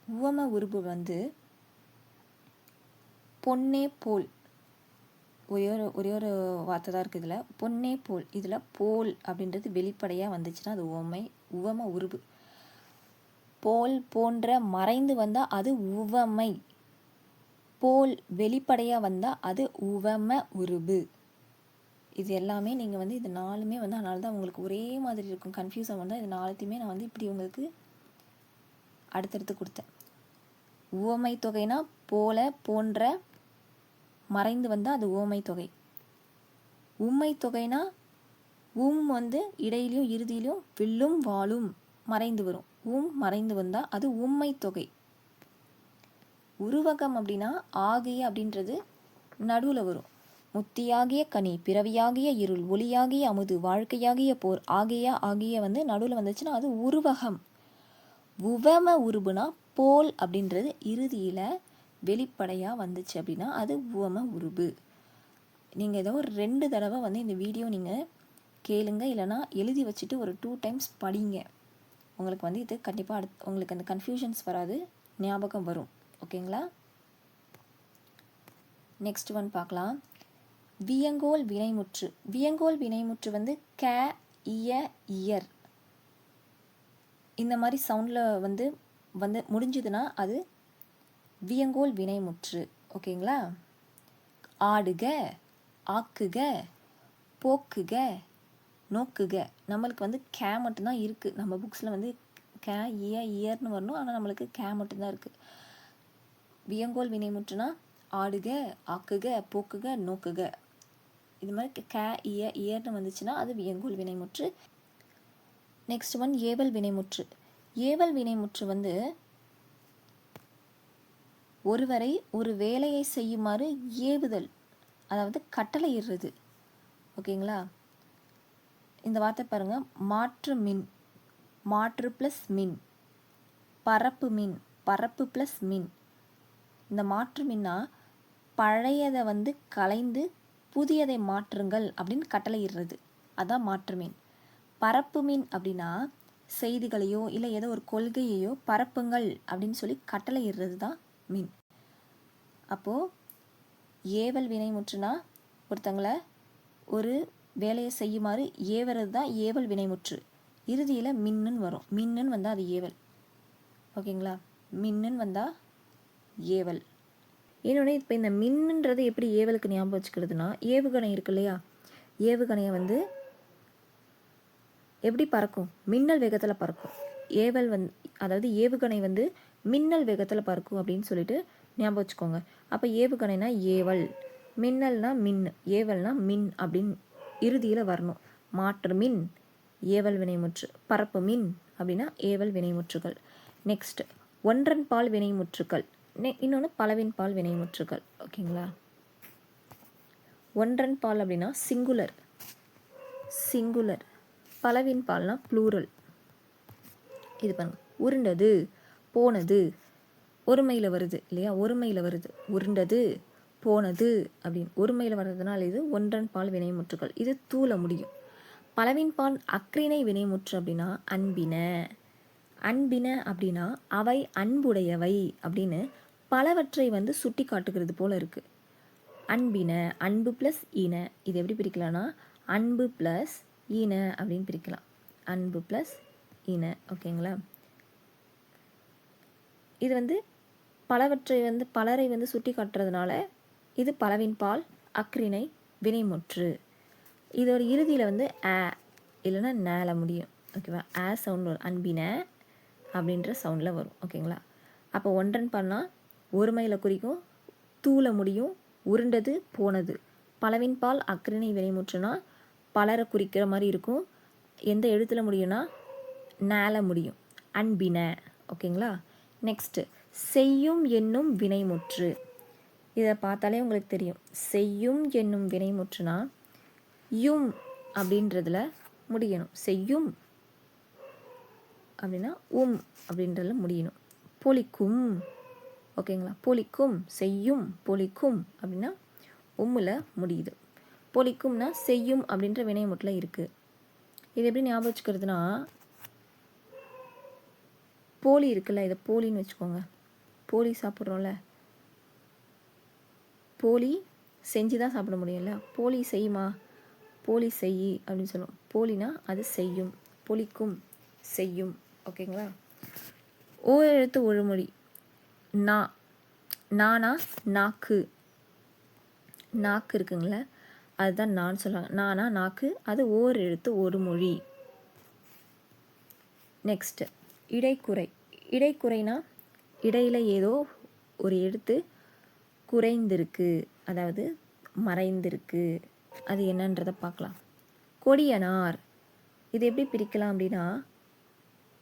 உவம உருபு வந்து பொன்னே போல். ஒரே ஒரு வார்த்தை தான் இருக்குது இதில். பொன்னே போல். இதில் போல் அப்படின்றது வெளிப்படையாக வந்துச்சுன்னா அது உவம உருபு. போல் போன்ற மறைந்து வந்தால் அது உவமை. போல் வெளிப்படையாக வந்தால் அது உவம உருபு. இது எல்லாமே நீங்கள் வந்து இது 4மே வந்து அதனால தான் உங்களுக்கு ஒரே மாதிரி இருக்கும், கன்ஃபியூஸாக வந்தால் இது 4த்தையுமே நான் வந்து இப்படி உங்களுக்கு அடுத்தடுத்து கொடுத்தேன். உவமை தொகைனா போல போன்ற மறைந்து வந்தால் அது உவமை தொகை. உம்மை தொகைனா வந்து இடையிலையும் இறுதியிலையும் வில்லும் வாளும் மறைந்து வரும். மறைந்து வந்தால் அது உம்மை தொகை. உருவகம் அப்படின்னா ஆகிய அப்படின்றது நடுவில் வரும். முத்தியாகிய கனி, பிறவியாகிய இருள், ஒளியாகிய அமுது, வாழ்க்கையாகிய போர், ஆகிய வந்து நடுவில் வந்துச்சுன்னா அது உருவகம். உவம உருபுனா போல் அப்படின்றது இறுதியில் வெளிப்படையாக வந்துச்சு அப்படின்னா அது உவம உருபு. நீங்கள் ஏதோ ஒரு 2 தடவை வந்து இந்த வீடியோ நீங்கள் கேளுங்க, இல்லைனா எழுதி வச்சுட்டு ஒரு 2 டைம்ஸ் படிங்க. உங்களுக்கு வந்து இது கண்டிப்பாக உங்களுக்கு அந்த கன்ஃபியூஷன்ஸ் வராது, ஞாபகம் வரும். ஓகேங்களா? நெக்ஸ்ட் ஒன் பார்க்கலாம். வியங்கோல் வினைமுற்று. வியங்கோல் வினைமுற்று வந்து க, இய, இயர் இந்த மாதிரி சவுண்டில் வந்து முடிஞ்சதுன்னா அது வியங்கோல் வினைமுற்று. ஓகேங்களா? ஆடுக, ஆக்குக, போக்குக, நோக்குக. நம்மளுக்கு வந்து கே மட்டும்தான் இருக்குது. நம்ம புக்ஸில் வந்து கே, இய, இயர்னு வரணும். ஆனால் நம்மளுக்கு கே மட்டும்தான் இருக்குது. வியங்கோல் வினைமுற்றுனா ஆடுக, ஆக்குக, போக்குக, நோக்குக. இது மாதிரி கே, இய, இயர்னு வந்துச்சுன்னா அது வியங்கோல் வினைமுற்று. நெக்ஸ்ட் ஒன் ஏவல் வினைமுற்று. ஏவல் வினைமுற்று வந்து ஒருவரை ஒரு வேலையை செய்யுமாறு ஏவுதல், அதாவது கட்டளையிடுறது. ஓகேங்களா? இந்த வார்த்தை பாருங்க. மாற்று மின், மாற்று ப்ளஸ் மின், பரப்பு மின், பரப்பு ப்ளஸ் மின். இந்த மாற்று மின்னா பழையதை வந்து கலைந்து புதியதை மாற்றுங்கள் அப்படின்னு கட்டளையிடுறது, அதான் மாற்று மின். பரப்பு மின் அப்படின்னா செய்திகளையோ இல்லை ஏதோ ஒரு கொள்கையையோ பரப்புங்கள் அப்படின்னு சொல்லி கட்டளையிடுறது தான் மின். அப்போது ஏவல் வினைமுற்றுனா ஒருத்தங்களை ஒரு வேலையை செய்யுமாறு ஏவுறது தான் ஏவல் வினைமுற்று. இறுதியில் மின்னுன்னு வரும். மின்னுன்னு வந்தால் அது ஏவல். ஓகேங்களா? மின்னுன்னு வந்தால் ஏவல். இன்னொன்று, இப்போ இந்த மின்னுன்றது எப்படி ஏவலுக்கு ஞாபகம் வச்சுக்கிறதுனா, ஏவுகணை இருக்கு இல்லையா, ஏவுகணையை வந்து எப்படி பறக்கும்? மின்னல் வேகத்தில் பறக்கும். ஏவல் அதாவது ஏவுகணை வந்து மின்னல் வேகத்தில் பறக்கும் அப்படின்னு சொல்லிட்டு ஞாபகம் வச்சுக்கோங்க. அப்போ ஏவுகணைனா ஏவல், மின்னல்னா மின், ஏவல்னா மின் அப்படின்னு இறுதியில் வரணும். மாற்று மின் ஏவல் வினைமுற்று, பரப்பு மின் அப்படின்னா ஏவல் வினைமுற்றுகள். நெக்ஸ்ட் ஒன்றன் பால் வினைமுற்றுகள், இன்னொன்று பலவின் பால் வினைமுற்றுகள். ஓகேங்களா? ஒன்றன் பால் அப்படின்னா சிங்குலர், சிங்குலர். பலவின் பால்னா ப்ளூரல். இது பாருங்க, உருண்டது, போனது, ஒருமையில் வருது இல்லையா, ஒருமையில் வருது. உருண்டது, போனது அப்படின்னு ஒருமையில் வர்றதுனால இது ஒன்றன் பால் வினைமுற்றுகள். இது தூள முடியும். பலவின் பால் அக்ரிணை வினைமுற்று அப்படின்னா அன்பின. அன்பின அப்படின்னா அவை அன்புடையவை அப்படின்னு பலவற்றை வந்து சுட்டி காட்டுகிறது போல இருக்குது. அன்பின, அன்பு ப்ளஸ் இன. இது எப்படி பிரிக்கலாம்னா அன்பு ப்ளஸ் இன அப்படின்னு பிரிக்கலாம். அன்பு ப்ளஸ் இன. ஓகேங்களா? இது வந்து பலவற்றை வந்து பலரை வந்து சுட்டி காட்டுறதுனால இது பலவின் பால் அக்ரிணை வினைமுற்று. இதோட இறுதியில் வந்து ஆ இல்லைன்னா நேல முடியும். ஓகேவா? ஆ சவுண்ட் வரும். அன்பின அப்படின்ற சவுண்டில் வரும். ஓகேங்களா? அப்போ ஒன்றன் பால்னா ஒருமையில் குறிக்கும், தூள முடியும், உருண்டது, போனது. பலவின் பால் அக்ரிணை வினைமுற்றுனா பலரை குறிக்கிற மாதிரி இருக்கும். எந்த எழுத்தில் முடியும்னா நேல முடியும். அன்பின. ஓகேங்களா? நெக்ஸ்ட்டு செய்யும் என்னும் வினைமுற்று. இதை பார்த்தாலே உங்களுக்கு தெரியும். செய்யும் என்னும் வினைமுற்றுனா யும் அப்படின்றதுல முடியணும். செய்யும் அப்படின்னா அப்படின்றதுல முடியணும். பொலிக்கும். ஓகேங்களா? பொலிக்கும், செய்யும், பொலிக்கும் அப்படின்னா உம்மில் முடியுது. பொலிக்கும்னா செய்யும் அப்படின்ற வினைமுற்றில் இருக்குது. இது எப்படி ஞாபகம் வச்சுக்கிறதுனா, போலி இருக்குல்ல, இதை போலின்னு வச்சுக்கோங்க. போலி சாப்பிட்றோம்ல, போலி செஞ்சு தான் சாப்பிட முடியும்ல. போலி செய்யுமா, போலி செய் அப்படின்னு சொல்லுவோம். போலினா அது செய்யும், பொலிக்கும், செய்யும். ஓகேங்களா? ஓர் எழுத்து ஒரு மொழி. நானா நாக்கு, நாக்கு இருக்குங்கள, அதுதான் நான் சொல்லுவாங்க. நானா நாக்கு, அது ஓர் எழுத்து ஒரு மொழி. நெக்ஸ்ட்டு இடைக்குறை. இடைக்குறைனா இடையில் ஏதோ ஒரு எழுத்து குறைந்திருக்கு, அதாவது மறைந்திருக்கு. அது என்னன்றதை பார்க்கலாம். கொடியனார். இது எப்படி பிரிக்கலாம் அப்படின்னா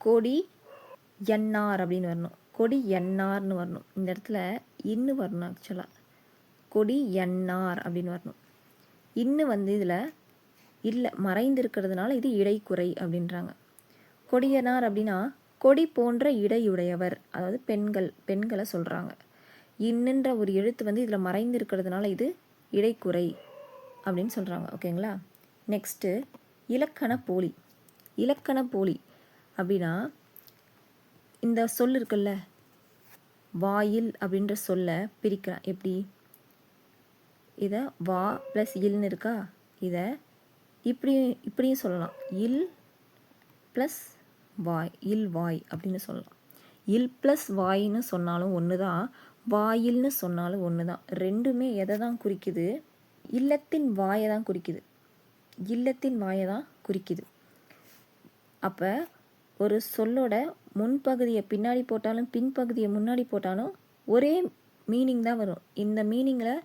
கொடி எண்ணார் அப்படின்னு வரணும். கொடி எண்ணார்னு வரணும். இந்த இடத்துல இன்னு வரணும். ஆக்சுவலாக கொடி எண்ணார் அப்படின்னு வரணும். இன்னு வந்து இதில் இல்லை, மறைந்து இருக்கிறதுனால இது இடைக்குறை அப்படின்றாங்க. கொடியனார் அப்படின்னா கொடி போன்ற இடையுடையவர், அதாவது பெண்களை சொல்கிறாங்க. இன்னுன்ற ஒரு எழுத்து வந்து இதில் மறைந்து இருக்கிறதுனால இது இடைக்குறை அப்படின்னு சொல்கிறாங்க. ஓகேங்களா. நெக்ஸ்ட்டு இலக்கண போலி. இலக்கண போலி அப்படின்னா இந்த சொல் இருக்குல்ல, வாயில் அப்படின்ற சொல்ல பிரிக்கலாம். எப்படி? இதை வா ப்ளஸ் இல்னு இருக்கா, இதை இப்படியும் சொல்லலாம். இல் ப்ளஸ் வாய், இல் வாய் அப்படின்னு சொல்லலாம். இல் ப்ளஸ் வாயின்னு சொன்னாலும் ஒன்று தான், வாயில்னு சொன்னாலும் ஒன்று தான். ரெண்டுமே எதை தான் குறிக்குது? இல்லத்தின் வாயை தான் குறிக்குது. இல்லத்தின் வாயை தான் குறிக்குது. அப்போ ஒரு சொல்லோட முன்பகுதியை பின்னாடி போட்டாலும் பின்பகுதியை முன்னாடி போட்டாலும் ஒரே மீனிங் தான் வரும். இந்த மீனிங்கில்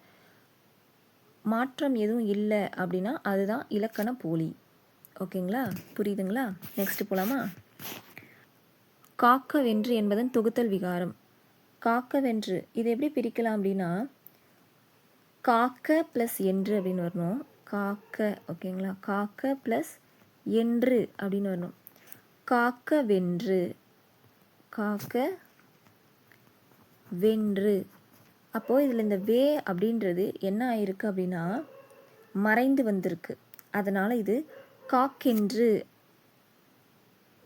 மாற்றம் எதுவும் இல்லை அப்படின்னா அதுதான் இலக்கண போலி. ஓகேங்களா, புரியுதுங்களா? நெக்ஸ்ட் போகலாமா? காக்க வென்று என்பதன் தொகுத்தல் விகாரம். காக்க வென்று இதை எப்படி பிரிக்கலாம் அப்படின்னா காக்க ப்ளஸ் என்று அப்படின்னு வரணும். காக்க, ஓகேங்களா, காக்க ப்ளஸ் என்று அப்படின்னு வரணும். காக்க வென்று, காக்க வென்று. அப்போது இதில் இந்த வே அப்படின்றது என்ன ஆயிருக்கு அப்படின்னா மறைந்து வந்திருக்கு. அதனால் இது காக்கென்று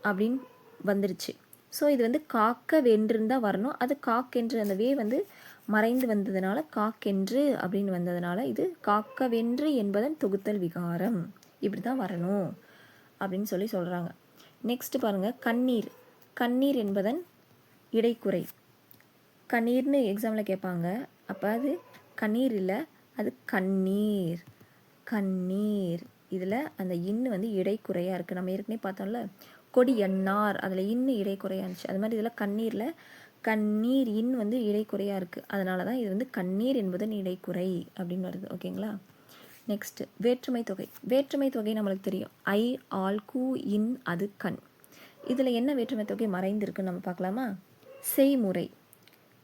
அப்படின்னு வந்துருச்சு. ஸோ இது வந்து காக்க வென்றுன்னு தான் வரணும். அது காக்கென்று, அந்த வே வந்து மறைந்து வந்ததுனால காக்கென்று அப்படின்னு வந்ததுனால இது காக்க வென்று என்பதன் தொகுத்தல் விகாரம், இப்படி தான் வரணும் அப்படின்னு சொல்கிறாங்க. நெக்ஸ்ட் பாருங்கள், கண்ணீர். கண்ணீர் என்பதன் இடைக்குறை. கண்ணீர்னு எக்ஸாமில் கேட்பாங்க. அப்போ அது கண்ணீர் இல்லை, அது கண்ணீர். கண்ணீர் இதில் அந்த இன்னு வந்து இடைக்குறையாக இருக்குது. நம்ம ஏற்கனவே பார்த்தோம்ல கொடி எண்ணார், அதில் இன்னு இடைக்குறையாக இருந்துச்சு. அது மாதிரி இதில் கண்ணீரில் கண்ணீர் இன் வந்து இடைக்குறையாக இருக்குது. அதனால தான் இது வந்து கண்ணீர் என்பதன் இடைக்குறை அப்படின்னு வருது. ஓகேங்களா. நெக்ஸ்ட்டு வேற்றுமை தொகை. வேற்றுமை தொகை நம்மளுக்கு தெரியும். ஐ, ஆல், கூ, இன், அது, கண். இதில் என்ன வேற்றுமை தொகை மறைந்திருக்குன்னு நம்ம பார்க்கலாமா? செய்முறை.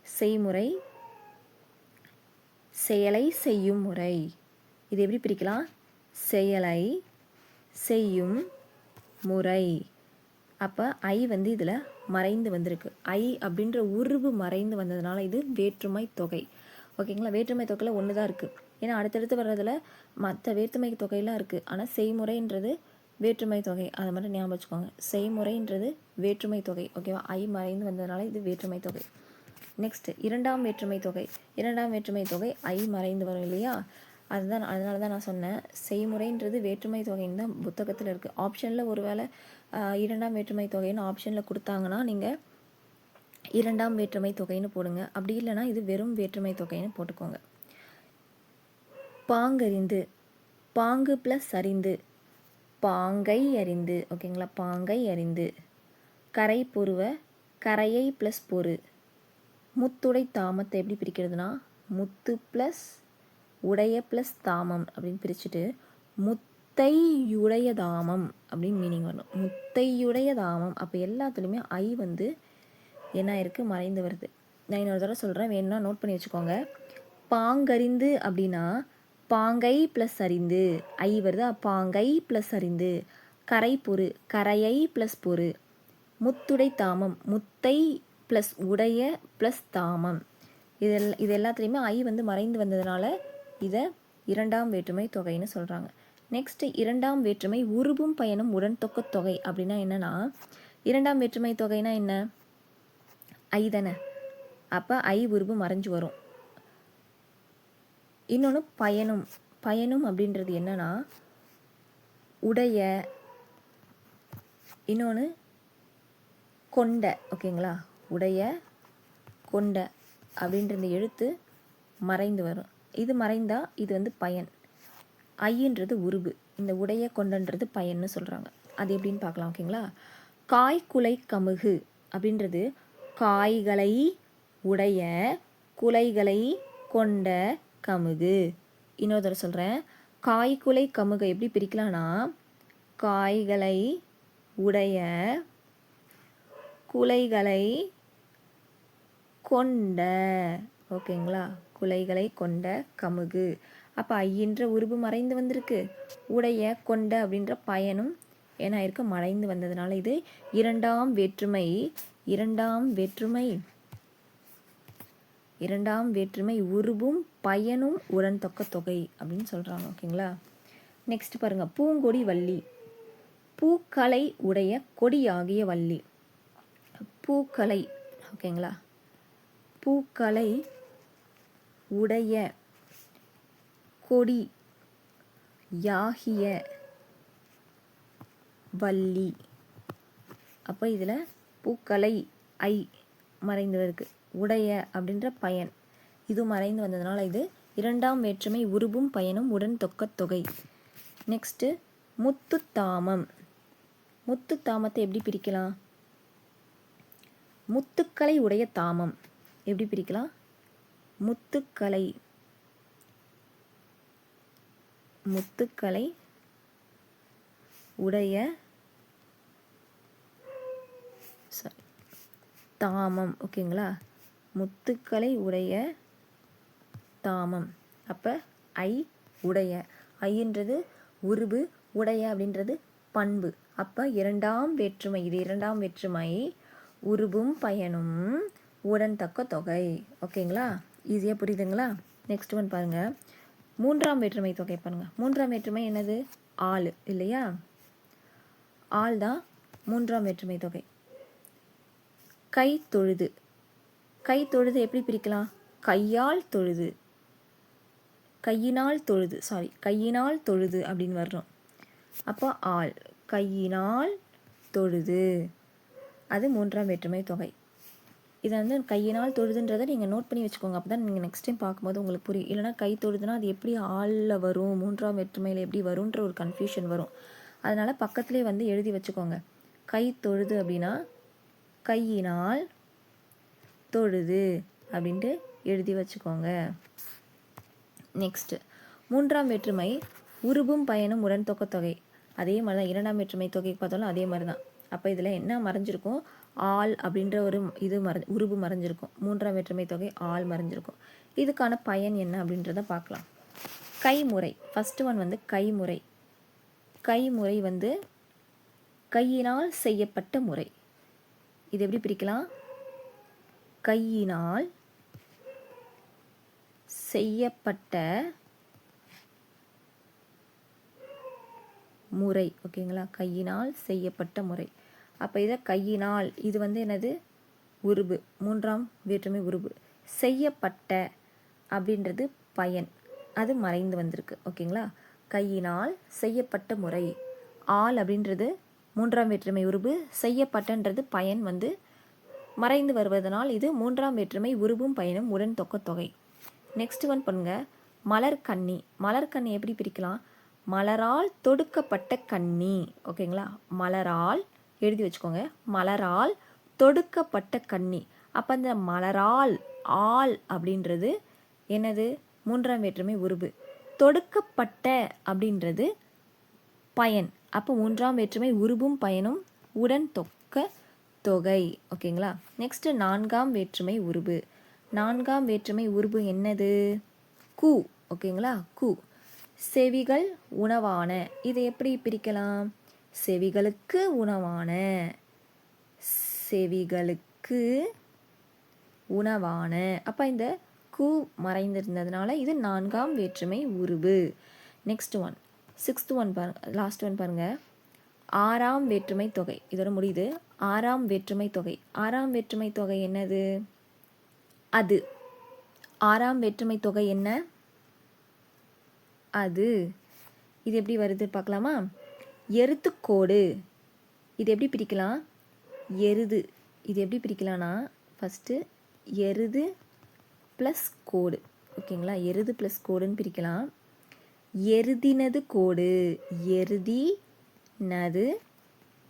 செய்முறை, செயலை செய்யும் முறை. இது எப்படி பிரிக்கலாம்? செயலை செய்யும் முறை. அப்போ ஐ வந்து இதில் மறைந்து வந்திருக்கு. ஐ அப்படின்ற உருவு மறைந்து வந்ததுனால இது வேற்றுமை தொகை. ஓகேங்களா. வேற்றுமை தொகையில் ஒன்று தான் இருக்குது. ஏன்னா அடுத்தடுத்து வர்றதில் மற்ற வேற்றுமை தொகையெல்லாம் இருக்குது. ஆனால் செய்முறைன்றது வேற்றுமை தொகை, அதை மட்டும் ஞாபகம் வச்சுக்கோங்க. செய்முறைன்றது வேற்றுமை தொகை. ஓகேவா. ஐ மறைந்து வந்ததுனால இது வேற்றுமை தொகை. நெக்ஸ்ட் இரண்டாம் வேற்றுமை தொகை. இரண்டாம் வேற்றுமை தொகை ஐ மறைந்து வரும் இல்லையா, அதனால தான் நான் சொன்னேன் செய்முறைன்றது வேற்றுமை தொகைன்னு தான் புத்தகத்தில் இருக்குது. ஆப்ஷனில் ஒரு வேளை இரண்டாம் வேற்றுமை தொகைன்னு ஆப்ஷனில் கொடுத்தாங்கன்னா நீங்கள் இரண்டாம் வேற்றுமை தொகைன்னு போடுங்க. அப்படி இல்லைனா இது வெறும் வேற்றுமை தொகைன்னு போட்டுக்கோங்க. பாங்கறிந்து, பாங்கு ப்ளஸ் அறிந்து, பாங்கை அறிந்து. ஓகேங்களா. பாங்கை அறிந்து. கரை பொருவ, கரையை ப்ளஸ் பொரு. முத்துடை தாமத்தை எப்படி பிரிக்கிறதுனா முத்து ப்ளஸ் உடைய ப்ளஸ் தாமம் அப்படின்னு பிரிச்சுட்டு முத்தையுடைய தாமம் அப்படின்னு மீனிங் வரணும். முத்தையுடைய தாமம். அப்போ எல்லாத்துலேயுமே ஐ வந்து என்ன இருக்குது? மறைந்து வருது. நான் இன்னொரு தடவை சொல்கிறேன், வேணும்னா நோட் பண்ணி வச்சுக்கோங்க. பாங்கறிந்து அப்படின்னா பாங்கை ப்ளஸ் அறிந்து ஐ வருது. பாங்கை ப்ளஸ் அறிந்து. கரை பொரு, கரையை ப்ளஸ் பொரு. முத்துடை தாமம், முத்தை ப்ளஸ் உடைய ப்ளஸ் தாமம். இது எல்லாத்துலேயுமே ஐ வந்து மறைந்து வந்ததுனால இதை இரண்டாம் வேற்றுமை தொகைன்னு சொல்கிறாங்க. நெக்ஸ்ட்டு இரண்டாம் வேற்றுமை உருபும் பயனும் உடன் தொக்க தொகை. அப்படின்னா என்னென்னா இரண்டாம் வேற்றுமை தொகைனா என்ன? ஐ தானே. அப்போ ஐ உருபு மறைஞ்சு வரும். இன்னொன்று பயனும். பயனும் அப்படின்றது என்னன்னா உடைய, இன்னொன்று கொண்ட. ஓகேங்களா. உடைய, கொண்ட அப்படின்ற இந்த எழுத்து மறைந்து வரும். இது மறைந்தால் இது வந்து பயன். ஐன்றது உருபு, இந்த உடைய கொண்டன்றது பயன்னு சொல்கிறாங்க. அது எப்படின்னு பார்க்கலாம். ஓகேங்களா. காய் குலை கமுகு அப்படின்றது காய்களை உடைய குலைகளை கொண்ட கமுகு. இன்னொரு தடவை சொல்கிறேன், காய் குலை கமுகை எப்படி பிரிக்கலாம்னா காய்களை உடைய குலைகளை கொண்ட. ஓகேங்களா. குலைகளை கொண்ட கமுகு அப்போ ஐயின்ற உருபு மறைந்து வந்திருக்கு, உடைய கொண்ட அப்படின்ற பயனும் ஏன்னா இருக்க மறைந்து வந்ததுனால இது இரண்டாம் வேற்றுமை. இரண்டாம் வேற்றுமை உருபும் பயனும் உடன் தொக்க தொகை அப்படின்னு சொல்கிறாங்க. ஓகேங்களா. நெக்ஸ்ட் பாருங்கள், பூங்கொடி வள்ளி. பூக்களை உடைய கொடியாகிய வள்ளி. பூக்களை, ஓகேங்களா, பூக்களை உடைய கொடி யாகிய வள்ளி. அப்போ இதில் பூக்களை ஐ மறைந்து இருக்கு, உடைய அப்படின்ற பயன் இது மறைந்து வந்ததுனால இது இரண்டாம் வேற்றுமை உருபும் பயனும் உடன் தொக்க தொகை. நெக்ஸ்ட்டு முத்துத்தாமம். முத்துத்தாமத்தை எப்படி பிரிக்கலாம்? முத்துக்களை உடைய தாமம் எப்படி பிரிக்கலாம்? முத்துக்களை உடைய தாமம். ஓகேங்களா, முத்துக்களை உடைய தாமம். அப்போ ஐ உடைய, ஐன்றது உருபு, உடைய அப்படின்றது பண்பு. அப்போ இரண்டாம் வேற்றுமை, இது இரண்டாம் வேற்றுமை உருபும் பயனும் உடன் தக்க தொகை. ஓகேங்களா, ஈஸியாக புரியுதுங்களா? நெக்ஸ்ட் ஒன் பாருங்கள், மூன்றாம் வேற்றுமை தொகை பாருங்கள். மூன்றாம் வேற்றுமை என்னது? ஆள் இல்லையா? ஆள் தான் மூன்றாம் வேற்றுமை தொகை. கை தொழுது. கை தொழுது எப்படி பிரிக்கலாம்? கையால் தொழுது, கையினால் தொழுது, கையினால் தொழுது அப்படின்னு வர்றோம். அப்போ ஆள், கையினால் தொழுது, அது மூன்றாம் வேற்றுமை தொகை. இதை வந்து கையினால் தொழுதுன்றதை நீங்கள் நோட் பண்ணி வச்சுக்கோங்க. அப்போ தான் நீங்கள் நெக்ஸ்ட் டைம் பார்க்கும்போது உங்களுக்கு புரியும். இல்லைனா கை தொழுதுனா அது எப்படி ஆளில் வரும், மூன்றாம் வேற்றுமையில் எப்படி வரும்ன்ற ஒரு கன்ஃபியூஷன் வரும். அதனால் பக்கத்துலேயே வந்து எழுதி வச்சுக்கோங்க. கை தொழுது அப்படின்னா கையினால் தொழுது அப்படின்ட்டு எழுதி வச்சுக்கோங்க. நெக்ஸ்ட்டு மூன்றாம் வேற்றுமை உருபும் பயனும் உடன் தொக்க தொகை. அதே மாதிரி தான் இரண்டாம் வேற்றுமை தொகைக்கு பார்த்தாலும் அதே மாதிரி தான். அப்போ இதில் என்ன மறைஞ்சிருக்கும்? ஆள் அப்படின்ற ஒரு இது உருபு மறைஞ்சிருக்கும். மூன்றாம் வேற்றுமை தொகை ஆள் மறைஞ்சிருக்கும். இதுக்கான பயன் என்ன அப்படின்றத பார்க்கலாம். கைமுறை. ஃபஸ்ட்டு ஒன் வந்து கைமுறை. கைமுறை வந்து கையினால் செய்யப்பட்ட முறை. இது எப்படி பிரிக்கலாம்? கையினால் செய்யப்பட்ட முறை. ஓகேங்களா, கையினால் செய்யப்பட்ட முறை. அப்போ இதை கையினால், இது வந்து என்னது? உருபு, மூன்றாம் வேற்றுமை உருபு. செய்யப்பட்ட அப்படின்றது பயன், அது மறைந்து வந்திருக்கு. ஓகேங்களா, கையினால் செய்யப்பட்ட முறை. ஆள் அப்படின்றது மூன்றாம் வேற்றுமை உருபு, செய்யப்பட்டன்றது பயன் வந்து மறைந்து வருவதனால் இது மூன்றாம் வேற்றுமை உருபும் பயனும் உடன் தொக்க தொகை. நெக்ஸ்ட் ஒன் பண்ணுங்க, மலர்கண்ணி. மலர்கண்ணி எப்படி பிரிக்கலாம்? மலரால் தொடுக்கப்பட்ட கண்ணி. ஓகேங்களா, மலரால் எழுதி வச்சுக்கோங்க, மலரால் தொடுக்கப்பட்ட கண்ணி. அப்போ அந்த மலரால் ஆள் அப்படின்றது என்னது? மூன்றாம் வேற்றுமை உருபு. தொடுக்கப்பட்ட அப்படின்றது பயன். அப்போ மூன்றாம் வேற்றுமை உருபும் பயனும் உடன் தொக்க தொகை. ஓகேங்களா. நெக்ஸ்ட் நான்காம் வேற்றுமை உருபு. நான்காம் வேற்றுமை உருபு என்னது? கு. ஓகேங்களா, கு. செவிகள் உணவான. இதை எப்படி பிரிக்கலாம்? செவிகளுக்கு உணவான, செவிகளுக்கு உணவான. அப்போ இந்த கு மறைந்திருந்ததுனால இது நான்காம் வேற்றுமை உருபு. நெக்ஸ்ட் ஒன், சிக்ஸ்த் ஒன் பாருங்க, லாஸ்ட் ஒன் பாருங்க. ஆறாம் வேற்றுமை தொகை. இதோட முடியுது. ஆறாம் வேற்றுமை தொகை. ஆறாம் வேற்றுமை தொகை என்னது? அது. ஆறாம் வேற்றுமை தொகை என்ன? அது. இது எப்படி வருது பார்க்கலாமா? எருத்துக்கோடு. இது எப்படி பிரிக்கலாம்? எருது. இது எப்படி பிரிக்கலாம்னா, ஃபஸ்ட்டு எருது ப்ளஸ் கோடு. ஓகேங்களா, எருது ப்ளஸ் கோடுன்னு பிரிக்கலாம். எருதினது கோடு. எருதினது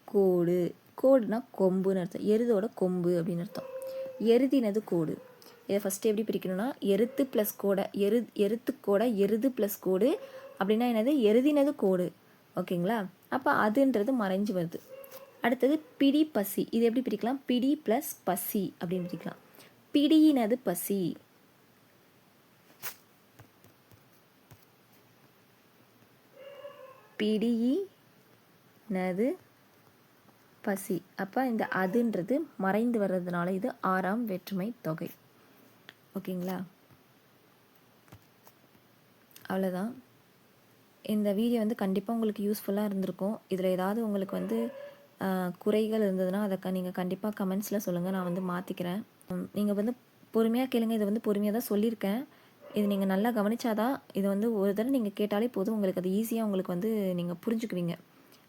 கோடு. கோடுனா கொம்புன்னு அர்த்தம். எருதோட கொம்பு அப்படின்னு அர்த்தம். எருதினது கோடு. இதை ஃபஸ்ட்டு எப்படி பிரிக்கணும்னா, எருத்து ப்ளஸ் கோடை, எருத்துக்கோடை எருது ப்ளஸ் கோடு அப்படின்னா என்னது? எருதினது கோடு. ஓகேங்களா, அப்போ அதுன்றது மறைஞ்சு வருது. அடுத்தது பிடி பசி. இது எப்படி பிரிக்கலாம்? பிடி ப்ளஸ் பசி அப்படின்னு பிரிக்கலாம். பிடியினது பசி. பிடிஇ நது பசி. அப்போ இந்த அதுன்றது மறைந்து வர்றதுனால இது 6ஆம் வேற்றுமை தொகை. ஓகேங்களா? அவ்வளோதான். இந்த வீடியோ வந்து கண்டிப்பாக உங்களுக்கு யூஸ்ஃபுல்லாக இருந்திருக்கும். இதில் ஏதாவது உங்களுக்கு வந்து குறைகள் இருந்ததுன்னா அதை நீங்கள் கண்டிப்பாக கமெண்ட்ஸில் சொல்லுங்கள், நான் வந்து மாற்றிக்கிறேன். நீங்கள் வந்து பொறுமையாக கேளுங்க. இதை வந்து பொறுமையாக தான் சொல்லியிருக்கேன். இது நீங்கள் நல்லா கவனிச்சாதான் இது வந்து ஒரு தடவை நீங்கள் கேட்டாலே போதும், உங்களுக்கு அது ஈஸியாக உங்களுக்கு வந்து நீங்கள் புரிஞ்சுக்குவீங்க.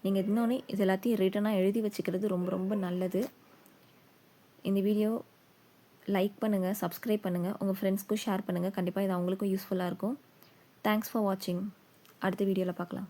நீங்கள் இன்னொன்று இது எல்லாத்தையும் ரிட்டனாக எழுதி வச்சுக்கிறது ரொம்ப ரொம்ப நல்லது. இந்த வீடியோ லைக் பண்ணுங்கள், சப்ஸ்கிரைப் பண்ணுங்கள், உங்கள் ஃப்ரெண்ட்ஸ்க்கும் ஷேர் பண்ணுங்கள். கண்டிப்பாக இது அவங்களுக்கும் யூஸ்ஃபுல்லாக இருக்கும். தேங்க்ஸ் ஃபார் வாட்சிங். அடுத்த வீடியோவில் பார்க்கலாம்.